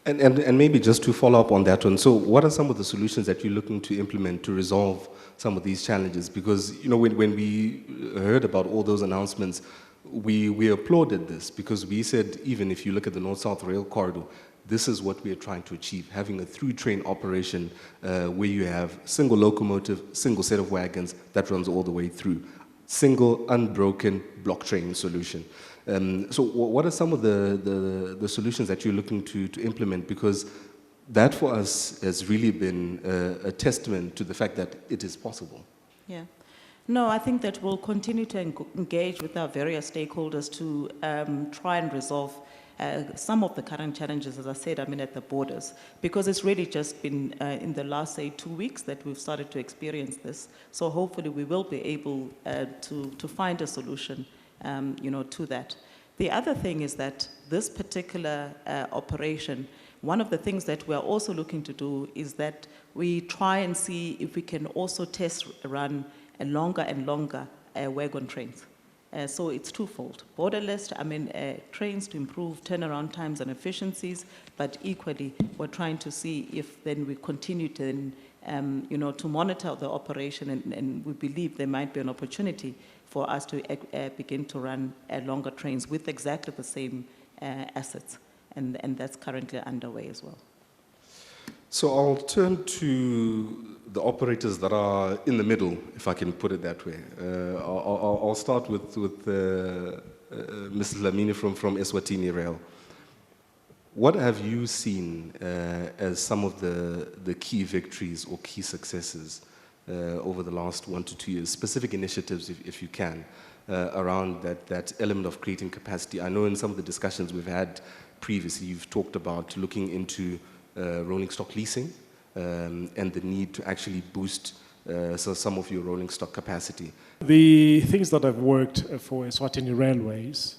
And maybe just to follow up on that one, so what are some of the solutions that you're looking to implement to resolve some of these challenges? Because, when we heard about all those announcements, we applauded this because we said, even if you look at the North-South Rail Corridor, this is what we are trying to achieve, having a through-train operation where you have single locomotive, single set of wagons that runs all the way through, single unbroken block train solution. So what are some of the solutions that you're looking to implement? Because that for us has really been a testament to the fact that it is possible. Yeah. No, I think that we'll continue to engage with our various stakeholders to try and resolve some of the current challenges, as I said, at the borders, because it's really just been in the last, say, 2 weeks that we've started to experience this. So hopefully we will be able to find a solution, to that. The other thing is that this particular operation, one of the things that we're also looking to do is that we try and see if we can also test run longer and longer wagon trains. So it's twofold. Borderless, trains to improve turnaround times and efficiencies, but equally, we're trying to see if then we continue to, to monitor the operation, and we believe there might be an opportunity for us to begin to run longer trains with exactly the same assets, and that's currently underway as well. So I'll turn to the operators that are in the middle, if I can put it that way. I'll start with Mrs. Lamini from Eswatini Rail. What have you seen as some of the key victories or key successes over the last 1 to 2 years, specific initiatives, if you can, around that element of creating capacity? I know in some of the discussions we've had previously, you've talked about looking into rolling stock leasing and the need to actually boost some of your rolling stock capacity. The things that have worked for Eswatini Railways,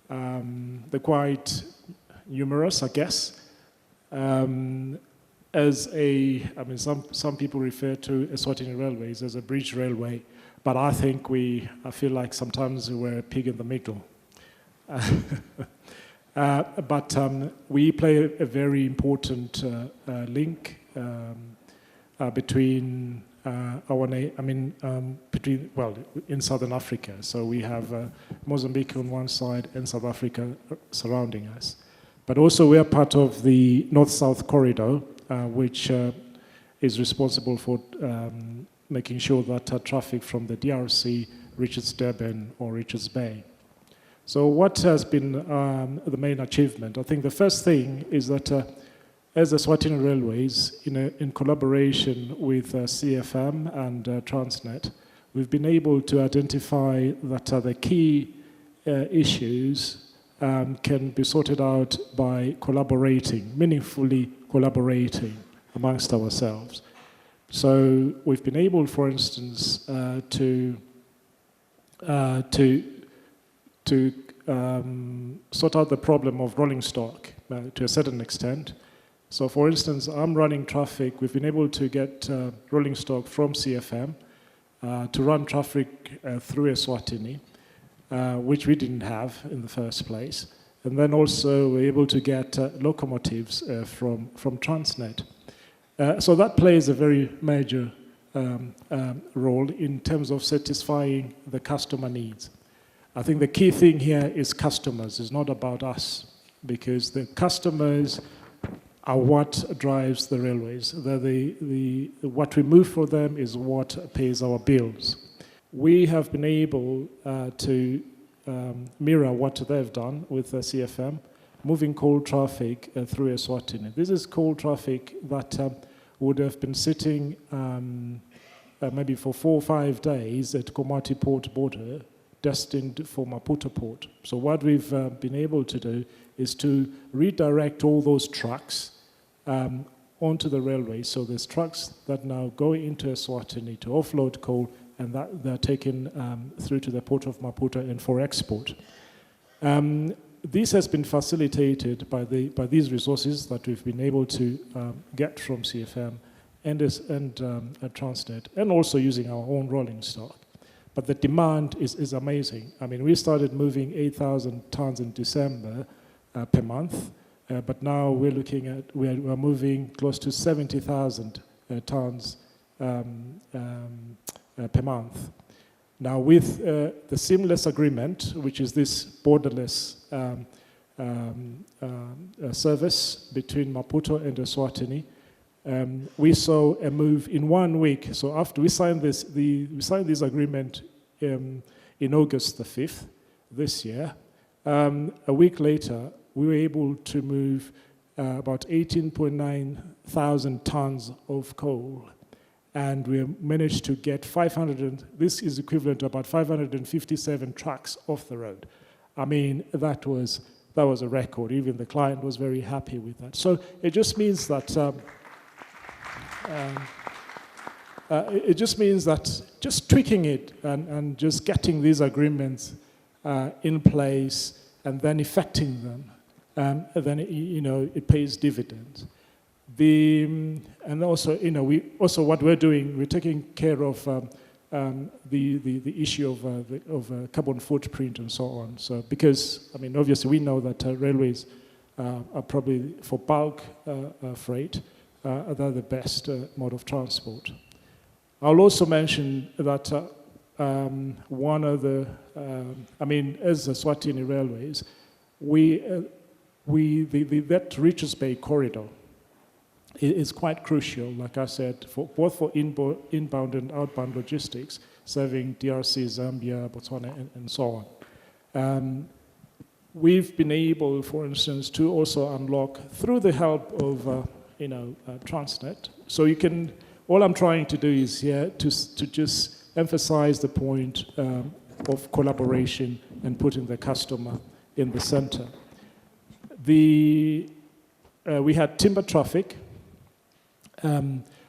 they're quite numerous, I guess. Some people refer to Eswatini Railways as a bridge railway, but I think I feel like sometimes we're a pig in the middle. But we play a very important link between in Southern Africa. So we have Mozambique on one side and South Africa surrounding us. But also we are part of the North-South corridor, which is responsible for making sure that traffic from the DRC reaches Durban or Richards Bay. So what has been the main achievement? I think the first thing is that as the Swatini Railways, in collaboration with CFM and Transnet, we've been able to identify that the key issues can be sorted out by collaborating, meaningfully collaborating amongst ourselves. So we've been able, for instance, to sort out the problem of rolling stock to a certain extent. So for instance, I'm running traffic. We've been able to get rolling stock from CFM to run traffic through Eswatini, which we didn't have in the first place. And then also we're able to get locomotives from Transnet. So that plays a very major role in terms of satisfying the customer needs. I think the key thing here is customers. It's not about us, because the customers are what drives the railways. What we move for them is what pays our bills. We have been able to mirror what they've done with CFM, moving coal traffic through Eswatini. This is coal traffic that would have been sitting maybe for 4 or 5 days at Komati Port border, destined for Maputo Port. So what we've been able to do is to redirect all those trucks onto the railway. So there's trucks that now go into Eswatini to offload coal, and that they're taken through to the port of Maputo and for export. This has been facilitated by these resources that we've been able to get from CFM and Transnet, and also using our own rolling stock. But the demand is amazing. I mean, we started moving 8,000 tons in December per month, but now we're looking at, we're moving close to 70,000 tons per month. Now with the seamless agreement, which is this borderless service between Maputo and Eswatini, we saw a move in 1 week. So after we signed this, we signed this agreement in August the 5th this year. A week later, we were able to move about 18.9 thousand tons of coal, and we managed to get 500. This is equivalent to about 557 trucks off the road. I mean, that was a record. Even the client was very happy with that. So it just means that. It just means that just tweaking it and just getting these agreements in place and then effecting them, then it pays dividends. And also, what we're doing, we're taking care of the issue of carbon footprint and so on. So because, I mean, obviously we know that railways are probably for bulk freight, they're the best mode of transport. I'll also mention that one of the, as the Swatini Railways, that Richards Bay corridor is quite crucial, like I said, both for inbound and outbound logistics, serving DRC, Zambia, Botswana, and so on. We've been able, for instance, to also unlock, through the help of Transnet. So you can, all I'm trying to do is here to just emphasize the point of collaboration and putting the customer in the center. We had timber traffic,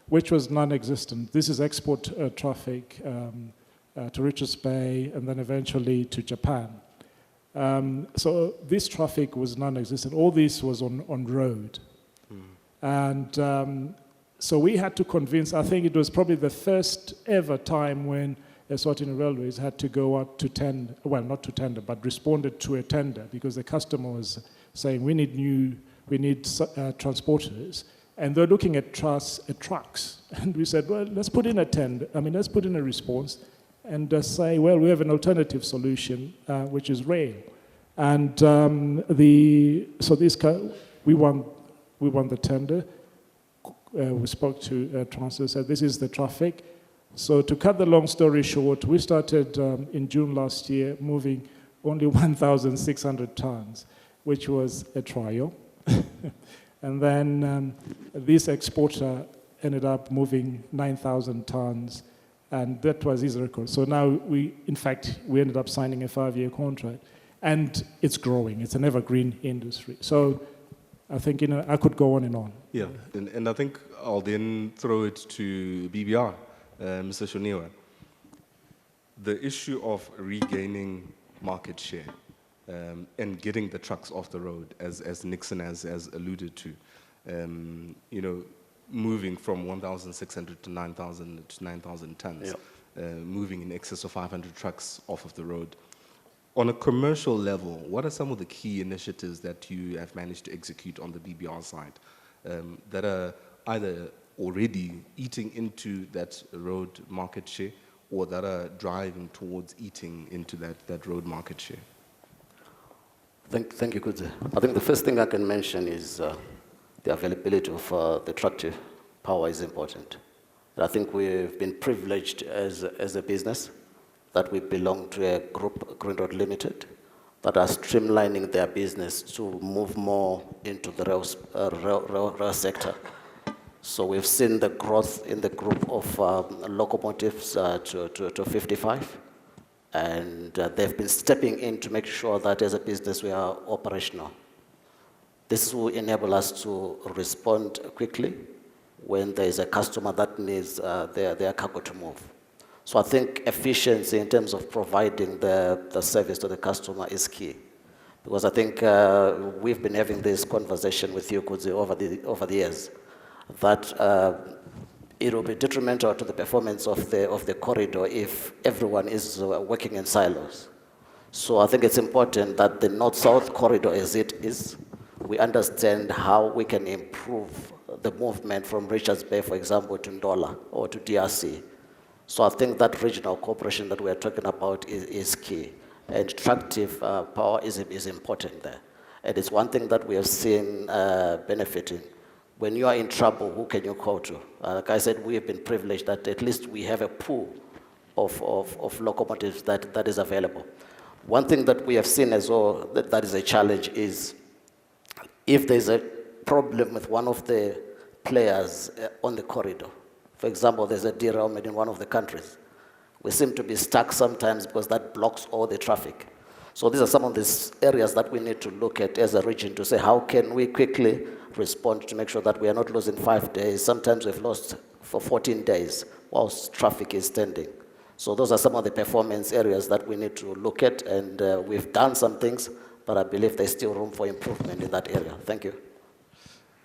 which was non-existent. This is export traffic to Richards Bay and then eventually to Japan. So this traffic was non-existent. All this was on road. And so we had to convince, I think it was probably the first ever time when Eswatini Railways had to go out to tender, well, not to tender, but responded to a tender because the customer was saying, we need transporters. And they're looking at trucks. And we said, well, let's put in a tender, let's put in a response and say, well, we have an alternative solution, which is rail. And we won the tender. we spoke to Transnet, said this is the traffic. So to cut the long story short, we started in June last year moving only 1,600 tons, which was a trial. And then this exporter ended up moving 9,000 tons, and that was his record. So now we ended up signing a 5-year contract, and it's growing. It's an evergreen industry. So I think, I could go on and on. Yeah, and I think I'll then throw it to BBR, Mr. Shoniwa. The issue of regaining market share and getting the trucks off the road, as Nixon has alluded to, moving from 1,600 to 9,000 tons, moving in excess of 500 trucks off of the road. On a commercial level, what are some of the key initiatives that you have managed to execute on the BBR side that are either already eating into that road market share or that are driving towards eating into that road market share? Thank you, Kudze. I think the first thing I can mention is the availability of the tractive power is important. And I think we've been privileged as a business that we belong to a group, Green Road Limited, that are streamlining their business to move more into the rail sector. So we've seen the growth in the group of locomotives to 55, and they've been stepping in to make sure that as a business we are operational. This will enable us to respond quickly when there is a customer that needs their cargo to move. So I think efficiency in terms of providing the service to the customer is key. Because I think we've been having this conversation with you, Kudze, over the years, that it will be detrimental to the performance of the corridor if everyone is working in silos. So I think it's important that the North-South corridor, as it is, we understand how we can improve the movement from Richards Bay, for example, to Ndola or to DRC. So I think that regional cooperation that we are talking about is key. And tractive power is important there. And it's one thing that we have seen benefiting. When you are in trouble, who can you call to? Like I said, we have been privileged that at least we have a pool of locomotives that is available. One thing that we have seen as well that is a challenge is if there's a problem with one of the players on the corridor. For example, there's a derailment in one of the countries. We seem to be stuck sometimes because that blocks all the traffic. So these are some of these areas that we need to look at as a region to say, how can we quickly respond to make sure that we are not losing 5 days. Sometimes we've lost for 14 days whilst traffic is standing. So those are some of the performance areas that we need to look at, and we've done some things, but I believe there's still room for improvement in that area. Thank you.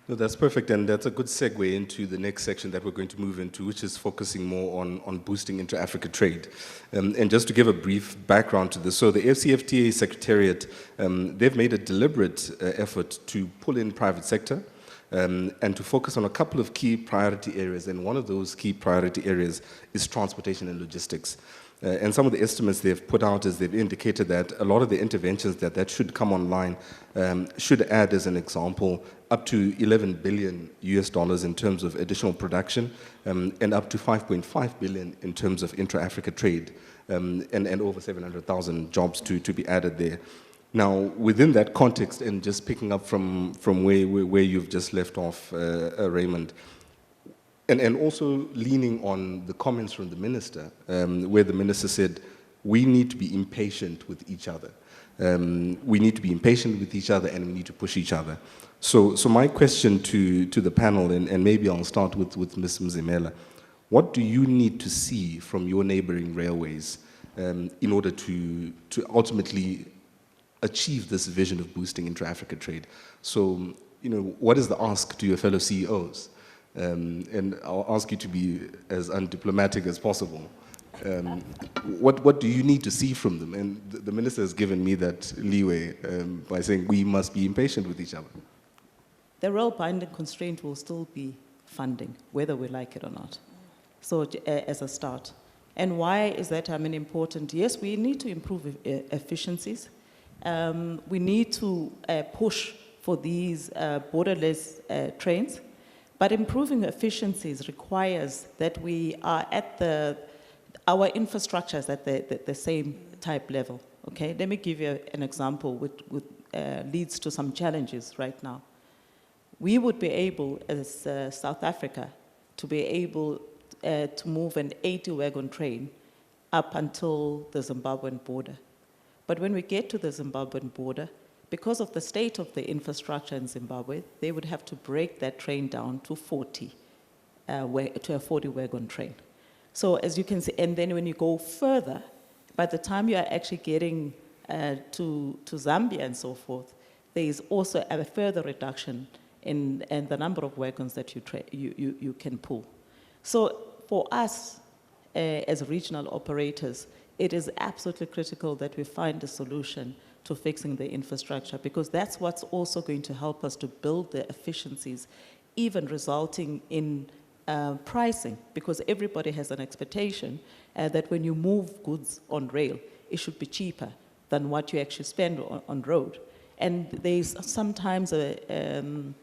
No, that's perfect, and that's a good segue into the next section that we're going to move into, which is focusing more on boosting intra-Africa trade. And just to give a brief background to this, so the FCFTA Secretariat, they've made a deliberate effort to pull in private sector and to focus on a couple of key priority areas, and one of those key priority areas is transportation and logistics. And some of the estimates they've put out is they've indicated that a lot of the interventions that should come online should add, as an example, up to $11 billion in terms of additional production and up to $5.5 billion in terms of intra-Africa trade and over 700,000 jobs to be added there. Now, within that context, and just picking up from where you've just left off, Raymond, and also leaning on the comments from the minister, where the minister said, we need to be impatient with each other. We need to be impatient with each other, and we need to push each other. So my question to the panel, and maybe I'll start with Ms. Mzimela, what do you need to see from your neighboring railways in order to ultimately achieve this vision of boosting intra-Africa trade? So, what is the ask to your fellow CEOs? And I'll ask you to be as undiplomatic as possible. What do you need to see from them? And the minister has given me that leeway by saying we must be impatient with each other. The real binding constraint will still be funding, whether we like it or not. So as a start. And why is that important? Yes, we need to improve efficiencies. We need to push for these borderless trains. But improving efficiencies requires that we are at our infrastructures at the same type level, okay? Let me give you an example which leads to some challenges right now. We would be able, as South Africa, to be able to move an 80-wagon train up until the Zimbabwean border. But when we get to the Zimbabwean border, because of the state of the infrastructure in Zimbabwe, they would have to break that train down to a 40-wagon train. So as you can see, and then when you go further, by the time you are actually getting to Zambia and so forth, there is also a further reduction in the number of wagons that you can pull. So for us, as regional operators, it is absolutely critical that we find a solution to fixing the infrastructure, because that's what's also going to help us to build the efficiencies, even resulting in pricing, because everybody has an expectation that when you move goods on rail, it should be cheaper than what you actually spend on road. And there's sometimes it's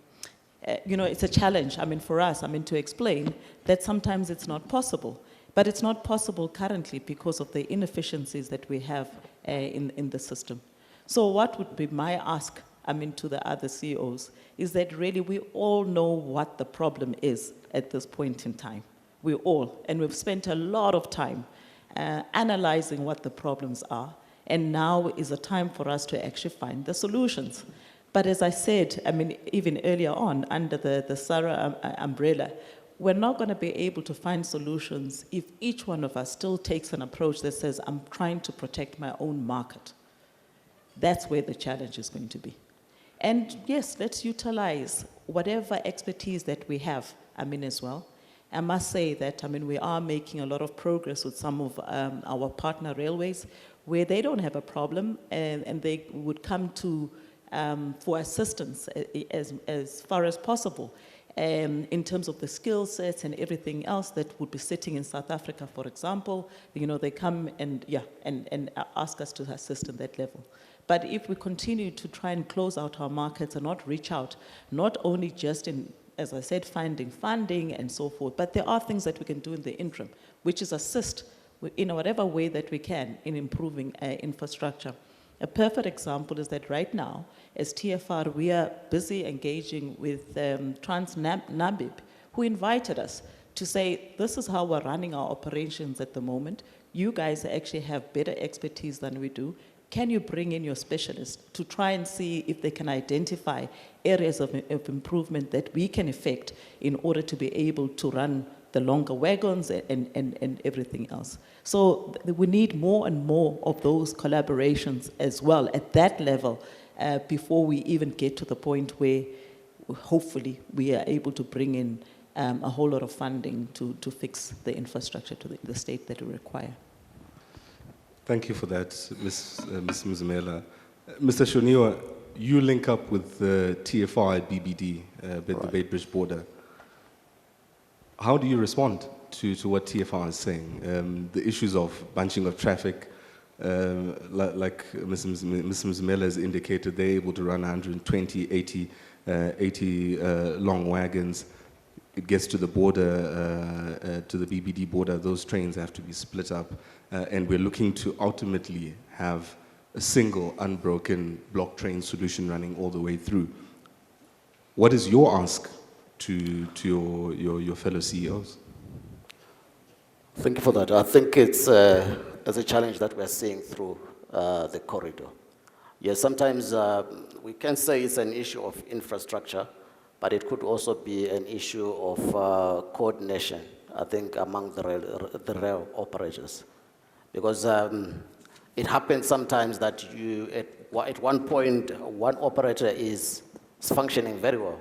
a challenge, for us, to explain that sometimes it's not possible. But it's not possible currently because of the inefficiencies that we have in the system. So what would be my ask, to the other CEOs, is that really we all know what the problem is at this point in time. We all, and we've spent a lot of time analyzing what the problems are, and now is a time for us to actually find the solutions. But as I said, even earlier on, under the SARA umbrella, we're not going to be able to find solutions if each one of us still takes an approach that says, I'm trying to protect my own market. That's where the challenge is going to be. And yes, let's utilize whatever expertise that we have, as well. I must say that, we are making a lot of progress with some of our partner railways where they don't have a problem and they would come to for assistance as far as possible. In terms of the skill sets and everything else that would be sitting in South Africa, for example, they come and ask us to assist in that level. But if we continue to try and close out our markets and not reach out, not only just in, as I said, finding funding and so forth, but there are things that we can do in the interim, which is assist in whatever way that we can in improving infrastructure. A perfect example is that right now, as TFR, we are busy engaging with Transnet, who invited us to say, this is how we're running our operations at the moment. You guys actually have better expertise than we do. Can you bring in your specialists to try and see if they can identify areas of improvement that we can effect in order to be able to run the longer wagons and everything else. So we need more and more of those collaborations as well at that level before we even get to the point where hopefully we are able to bring in a whole lot of funding to fix the infrastructure to the state that we require. Thank you for that, Ms. Mzimela. Mr. Shoniwa, you link up with the TFR at BBD, the Beitbridge border. How do you respond to what TFR is saying? The issues of bunching of traffic, like Ms. Mzimela has indicated, they're able to run 120, 80 long wagons. It gets to the border, to the BBD border, those trains have to be split up. And we're looking to ultimately have a single unbroken block train solution running all the way through. What is your ask to your fellow CEOs? Thank you for that. I think it's a challenge that we're seeing through the corridor. Yes, sometimes we can say it's an issue of infrastructure, but it could also be an issue of coordination, I think, among the rail operators. Because it happens sometimes that at one point, one operator is functioning very well,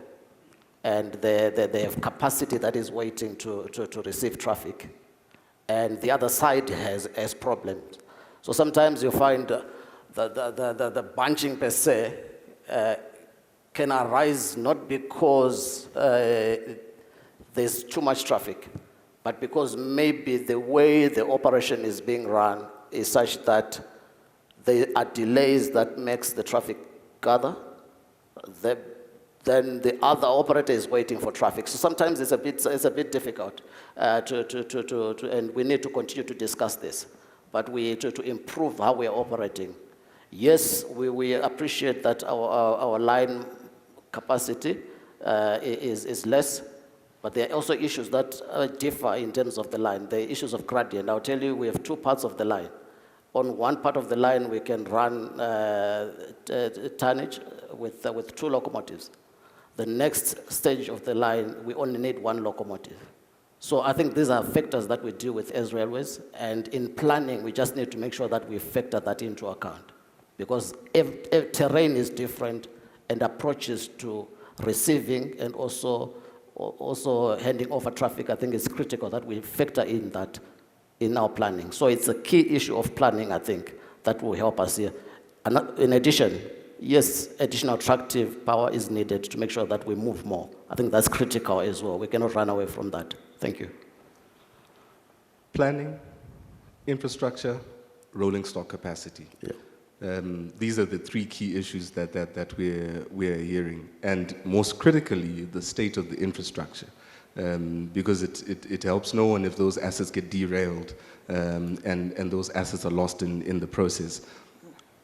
and they have capacity that is waiting to receive traffic, and the other side has problems. So sometimes you find the bunching per se can arise not because there's too much traffic, but because maybe the way the operation is being run is such that there are delays that makes the traffic gather. then the other operator is waiting for traffic. So sometimes it's a bit difficult and we need to continue to discuss this. But to improve how we are operating. Yes, we appreciate that our line capacity is less, but there are also issues that differ in terms of the line. The issues of gradient. I'll tell you, we have two parts of the line. On one part of the line, we can run tonnage with 2 locomotives. The next stage of the line, we only need 1 locomotive. So I think these are factors that we deal with as railways, and in planning, we just need to make sure that we factor that into account. Because if terrain is different, and approaches to receiving and also handing over traffic, I think it's critical that we factor in that in our planning. So it's a key issue of planning, I think, that will help us here. And in addition, yes, additional tractive power is needed to make sure that we move more. I think that's critical as well. We cannot run away from that. Thank you. Planning, infrastructure, rolling stock capacity. Yeah. These are the 3 key issues that we're hearing. And most critically, the state of the infrastructure. Because it helps no one if those assets get derailed and those assets are lost in the process.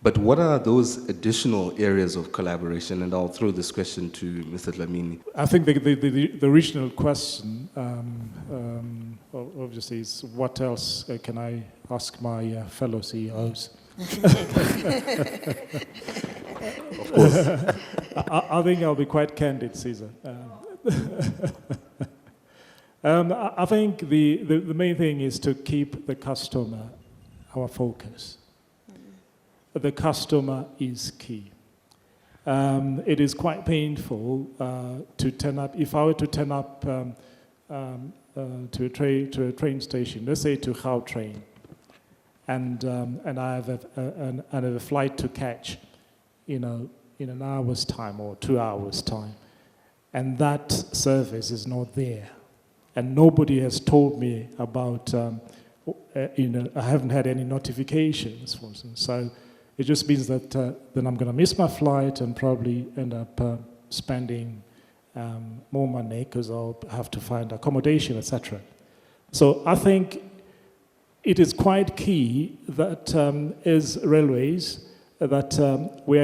But what are those additional areas of collaboration? And I'll throw this question to Mr. Dlamini. I think the original question, obviously, is what else can I ask my fellow CEOs? Of course. I think I'll be quite candid, Caesar. I think the main thing is to keep the customer our focus. The customer is key. It is quite painful to turn up. If I were to turn up to a train station, let's say to Gautrain, and I have a flight to catch, in an hour's time or 2 hours' time, and that service is not there, and nobody has told me about. I haven't had any notifications, for instance. So it just means that then I'm going to miss my flight and probably end up spending more money because I'll have to find accommodation, etc. So I think it is quite key that as railways that we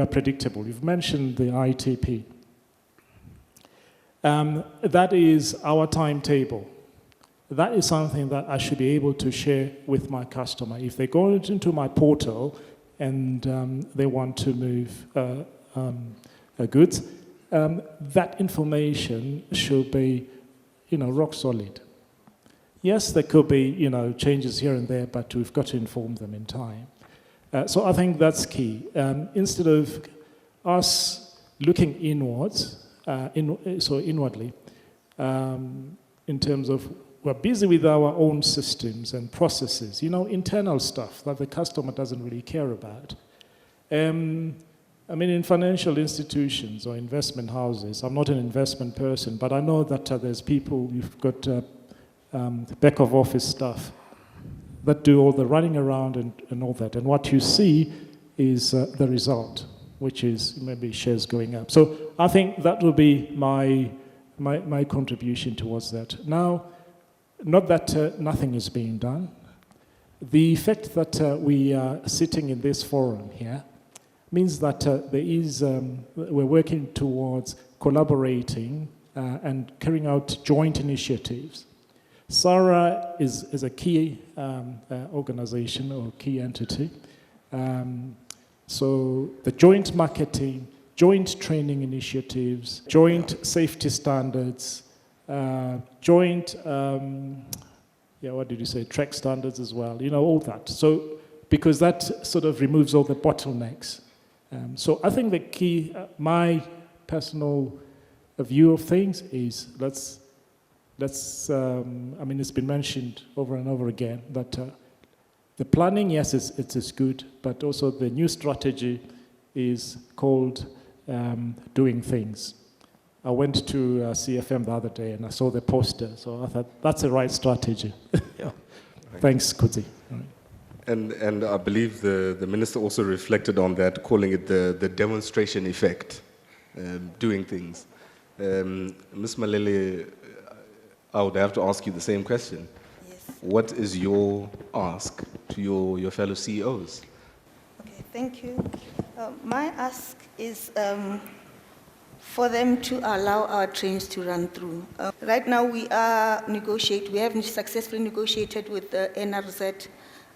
are predictable. You've mentioned the ITP. That is our timetable. That is something that I should be able to share with my customer. If they go into my portal and they want to move goods, that information should be, rock solid. Yes, there could be, changes here and there, but we've got to inform them in time. So I think that's key. Instead of us looking inwards, inwardly, in terms of we're busy with our own systems and processes, internal stuff that the customer doesn't really care about. In financial institutions or investment houses, I'm not an investment person, but I know that there's people, you've got back of office stuff that do all the running around and all that. And what you see is the result, which is maybe shares going up. So I think that will be my contribution towards that. Now, not that nothing is being done. The fact that we are sitting in this forum here means that we're working towards collaborating and carrying out joint initiatives. SARA is a key organization or key entity. So the joint marketing, joint training initiatives, joint safety standards, joint, track standards as well, all that. So, because that sort of removes all the bottlenecks. So I think the key, my personal view of things is let's it's been mentioned over and over again that the planning, yes, it is good, but also the new strategy is called doing things. I went to CFM the other day and I saw the poster, so I thought that's the right strategy. Yeah. Thanks, Kuti. And I believe the minister also reflected on that, calling it the demonstration effect. doing things. Ms. Malele, I would have to ask you the same question. Yes. What is your ask to your fellow CEOs? Okay, thank you. My ask is for them to allow our trains to run through. Right now we have successfully negotiated with the NRZ.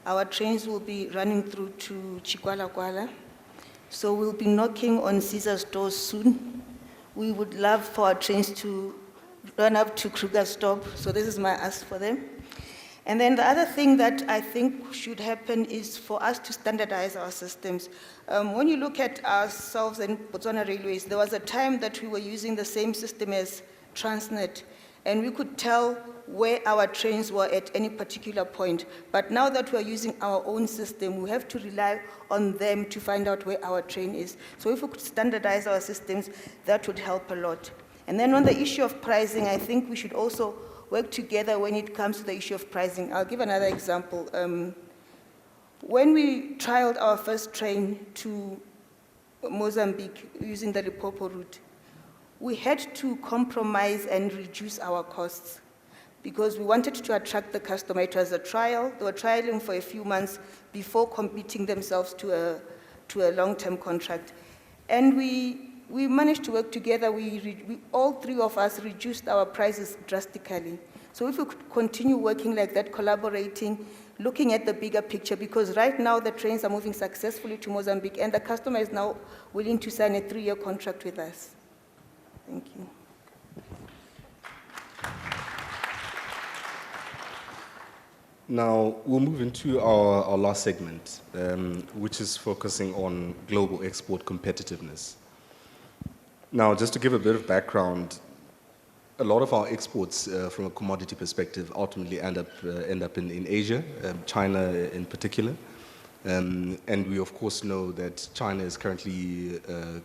Our trains will be running through to Chikwalakwala. So we'll be knocking on Caesar's doors soon. We would love for our trains to run up to Krugerstop. So this is my ask for them. And then the other thing that I think should happen is for us to standardize our systems. When you look at ourselves and Botswana Railways, there was a time that we were using the same system as Transnet, and we could tell where our trains were at any particular point. But now that we're using our own system, we have to rely on them to find out where our train is. So if we could standardize our systems, that would help a lot. And then on the issue of pricing, I think we should also work together when it comes to the issue of pricing. I'll give another example. When we trialed our first train to Mozambique using the Limpopo route, we had to compromise and reduce our costs because we wanted to attract the customer. It was a trial. They were trialing for a few months before committing themselves to a long-term contract. And we managed to work together. All three of us reduced our prices drastically. So if we could continue working like that, collaborating, looking at the bigger picture, because right now the trains are moving successfully to Mozambique and the customer is now willing to sign a 3-year contract with us. Thank you. Now, we'll move into our last segment, which is focusing on global export competitiveness. Now, just to give a bit of background, a lot of our exports from a commodity perspective ultimately end up in Asia, China in particular. And we, of course, know that China is currently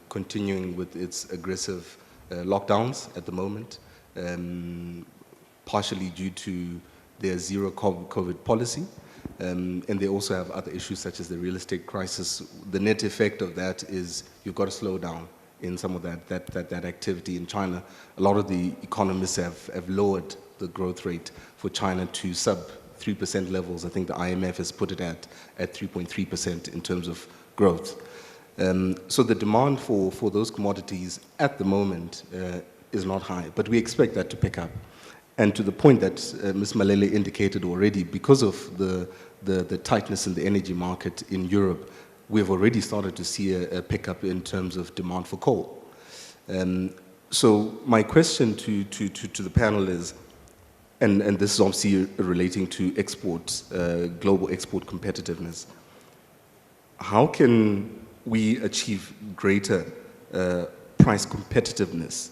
continuing with its aggressive lockdowns at the moment, partially due to their zero COVID policy. And they also have other issues such as the real estate crisis. The net effect of that is you've got to slow down in some of that activity in China. A lot of the economists have lowered the growth rate for China to sub 3% levels. I think the IMF has put it at 3.3% in terms of growth. So the demand for those commodities at the moment is not high, but we expect that to pick up. And to the point that Ms. Malele indicated already, because of the tightness in the energy market in Europe, we've already started to see a pickup in terms of demand for coal. So my question to the panel is, and this is obviously relating to exports, global export competitiveness, how can we achieve greater price competitiveness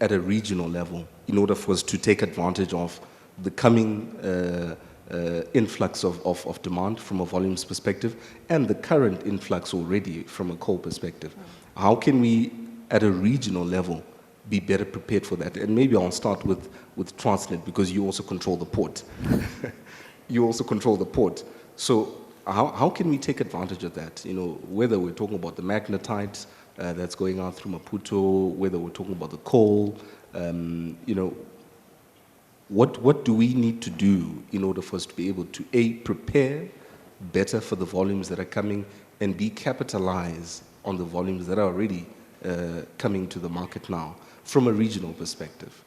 at a regional level in order for us to take advantage of the coming influx of demand from a volumes perspective and the current influx already from a coal perspective? How can we, at a regional level, be better prepared for that? And maybe I'll start with Transnet, because you also control the port. You also control the port. So how can we take advantage of that? You know, whether we're talking about the magnetite that's going out through Maputo, whether we're talking about the coal, you know, what do we need to do in order for us to be able to, A, prepare better for the volumes that are coming, and B, capitalize on the volumes that are already coming to the market now from a regional perspective?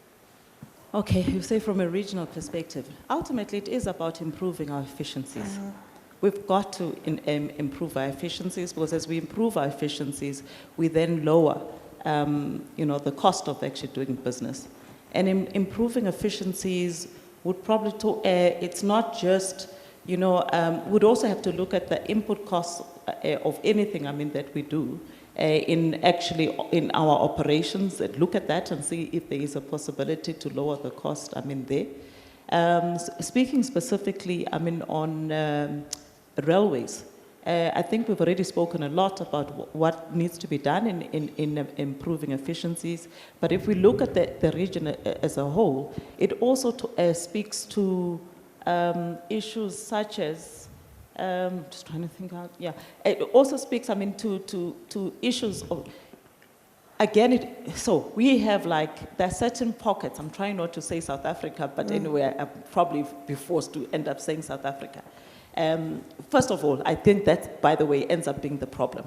Okay, you say from a regional perspective. Ultimately, it is about improving our efficiencies. We've got to improve our efficiencies, because as we improve our efficiencies, we then lower, you know, the cost of actually doing business. And improving efficiencies would probably, it's not just, you know, we'd also have to look at the input costs of anything, I mean, that we do in our operations, and look at that and see if there is a possibility to lower the cost, I mean, there. Speaking specifically, I mean, on railways, I think we've already spoken a lot about what needs to be done in improving efficiencies. But if we look at the region as a whole, it also speaks to issues such as, just trying to think out, yeah. It also speaks, I mean, to issues of, again, so we have like, there are certain pockets, I'm trying not to say South Africa, but anyway, I'll probably be forced to end up saying South Africa. First of all, I think that, by the way, ends up being the problem.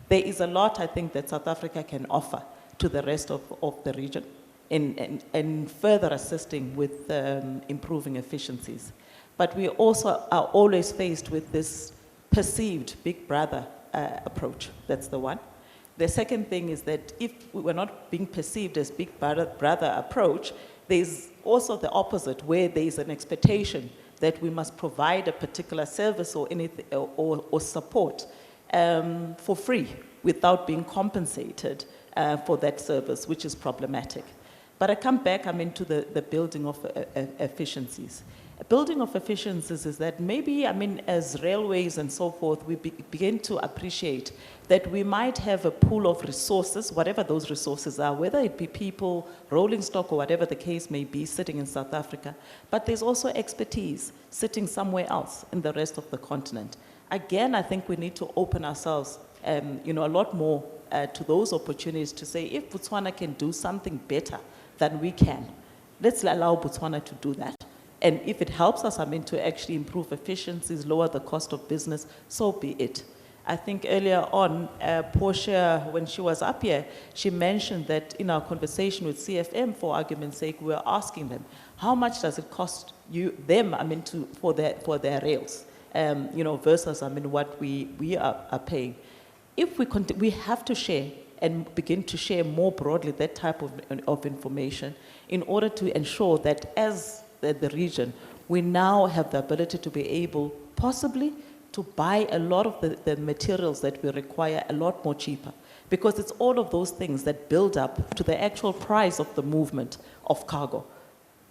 There is a lot, I think, that South Africa can offer to the rest of the region in further assisting with improving efficiencies. But we also are always faced with this perceived big brother approach. That's the one. The second thing is that if we're not being perceived as big brother approach, there's also the opposite, where there's an expectation that we must provide a particular service or anything or support for free without being compensated for that service, which is problematic. But I come back, to the building of efficiencies. Building of efficiencies is that maybe, as railways and so forth, we begin to appreciate that we might have a pool of resources, whatever those resources are, whether it be people, rolling stock, or whatever the case may be, sitting in South Africa, but there's also expertise sitting somewhere else in the rest of the continent. Again, I think we need to open ourselves, a lot more to those opportunities to say, if Botswana can do something better than we can, let's allow Botswana to do that. And if it helps us, to actually improve efficiencies, lower the cost of business, so be it. I think earlier on, Portia, when she was up here, she mentioned that in our conversation with CFM, for argument's sake, we were asking them, how much does it cost them, for their rails, versus, what we are paying. If we have to share and begin to share more broadly that type of information in order to ensure that as the region, we now have the ability to be able, possibly, to buy a lot of the materials that we require a lot more cheaper. Because it's all of those things that build up to the actual price of the movement of cargo.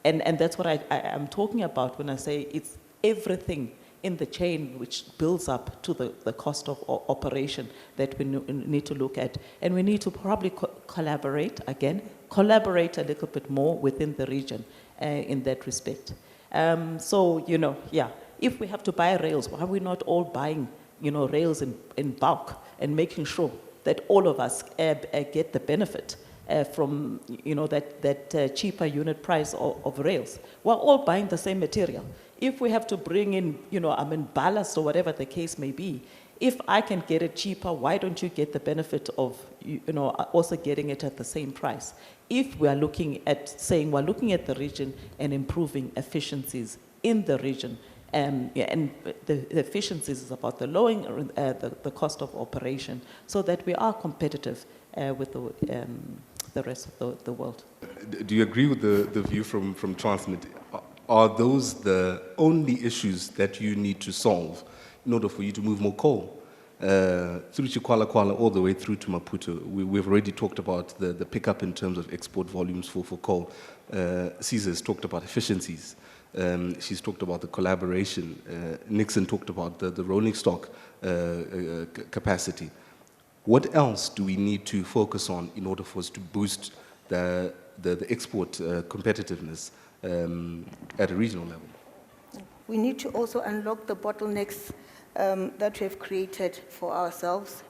And that's what I'm talking about when I say it's everything in the chain which builds up to the cost of operation that we need to look at. And we need to probably collaborate a little bit more within the region in that respect. If we have to buy rails, why are we not all buying, rails in bulk and making sure that all of us get the benefit from, that cheaper unit price of rails? We're all buying the same material. If we have to bring in, ballast or whatever the case may be, if I can get it cheaper, why don't you get the benefit of, also getting it at the same price? If we are looking at saying we're looking at the region and improving efficiencies in the region, and the efficiencies is about the lowering the cost of operation, so that we are competitive with the rest of the world. Do you agree with the view from Transnet? Are those the only issues that you need to solve in order for you to move more coal? Through Kuala all the way through to Maputo. We've already talked about the pickup in terms of export volumes for coal. Caesar's talked about efficiencies. She's talked about the collaboration. Nixon talked about the rolling stock capacity. What else do we need to focus on in order for us to boost the export competitiveness at a regional level? We need to also unlock the bottlenecks that we have created for ourselves.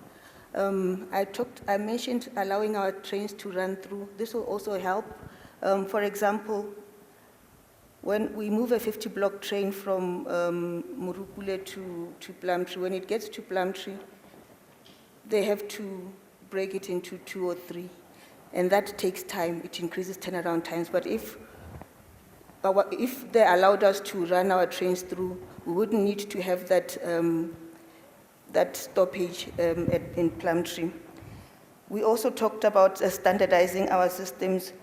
I mentioned allowing our trains to run through. This will also help. For example, when we move a 50-block train from Morupule to Plumtree, when it gets to Plumtree, they have to break it into 2 or 3. And that takes time. It increases turnaround times. But if they allowed us to run our trains through, we wouldn't need to have that stoppage in Plumtree. We also talked about standardizing our systems.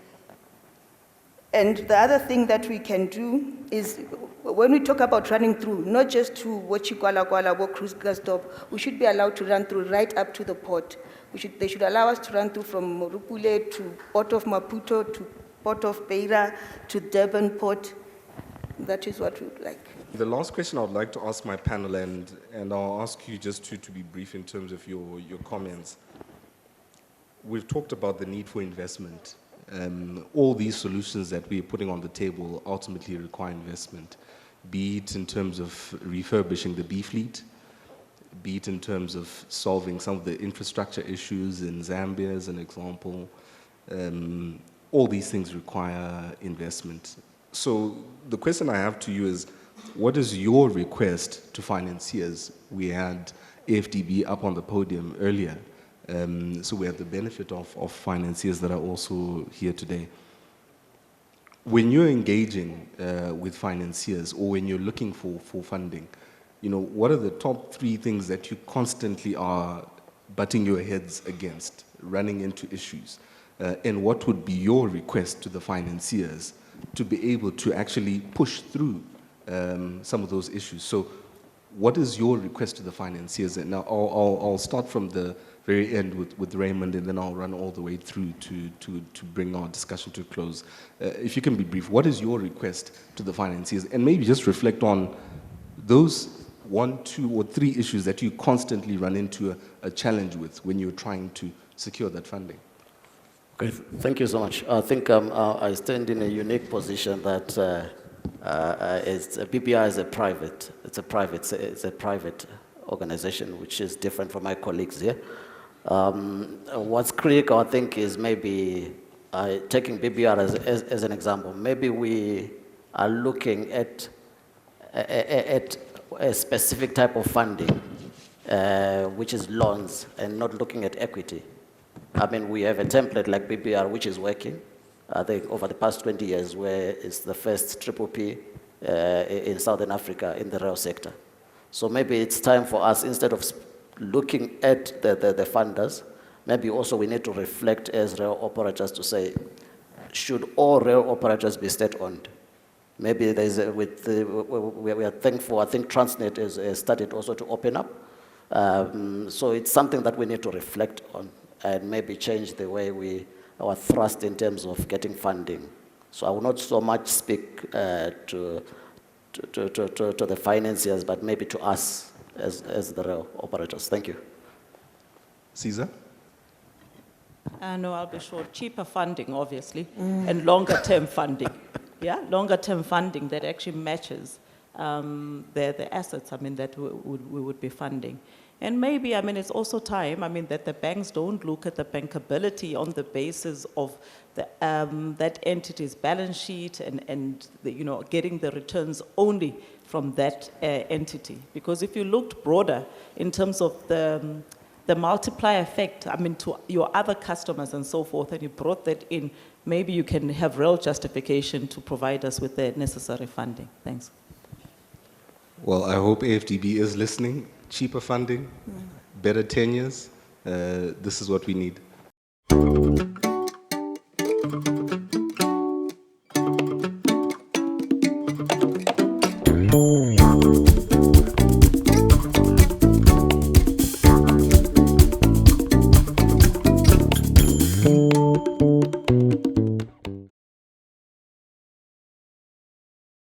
And the other thing that we can do is, when we talk about running through, not just to Kuala cruise stop, we should be allowed to run through right up to the port. They should allow us to run through from Morupule to Port of Maputo to Port of Beira to Durban Port. That is what we would like. The last question I would like to ask my panel, and I'll ask you just to be brief in terms of your comments. We've talked about the need for investment. All these solutions that we're putting on the table ultimately require investment, be it in terms of refurbishing the B fleet, be it in terms of solving some of the infrastructure issues in Zambia, as an example. All these things require investment. So the question I have to you is, what is your request to financiers? We had AFDB up on the podium earlier, so we have the benefit of financiers that are also here today. When you're engaging with financiers or when you're looking for funding, what are the top 3 things that you constantly are butting your heads against, running into issues? And what would be your request to the financiers to be able to actually push through some of those issues? So what is your request to the financiers? And now I'll start from the very end with Raymond, and then I'll run all the way through to bring our discussion to a close. If you can be brief, what is your request to the financiers? And maybe just reflect on those 1, 2, or 3 issues that you constantly run into a challenge with when you're trying to secure that funding. Okay, thank you so much. I think I stand in a unique position that BBI is a private organization, which is different from my colleagues here. What's critical, I think, is maybe taking BBR as an example. Maybe we are looking at a specific type of funding, which is loans, and not looking at equity. I mean, we have a template like BBR, which is working, I think, over the past 20 years, where it's the first PPP in Southern Africa in the rail sector. So maybe it's time for us, instead of looking at the funders, maybe also we need to reflect as rail operators to say, should all rail operators be state-owned? Maybe there's we are thankful. I think Transnet has started also to open up. So it's something that we need to reflect on and maybe change the way our thrust in terms of getting funding. So I will not so much speak to the financiers, but maybe to us as the rail operators. Thank you. Caesar? No, I'll be short. Cheaper funding, obviously, and longer-term funding. Yeah, longer-term funding that actually matches the assets, that we would be funding. And maybe, it's also time, that the banks don't look at the bankability on the basis of that entity's balance sheet and getting the returns only from that entity. Because if you looked broader in terms of the multiplier effect, to your other customers and so forth, and you brought that in, maybe you can have real justification to provide us with the necessary funding. Thanks. Well, I hope AFDB is listening. Cheaper funding, better tenures. This is what we need.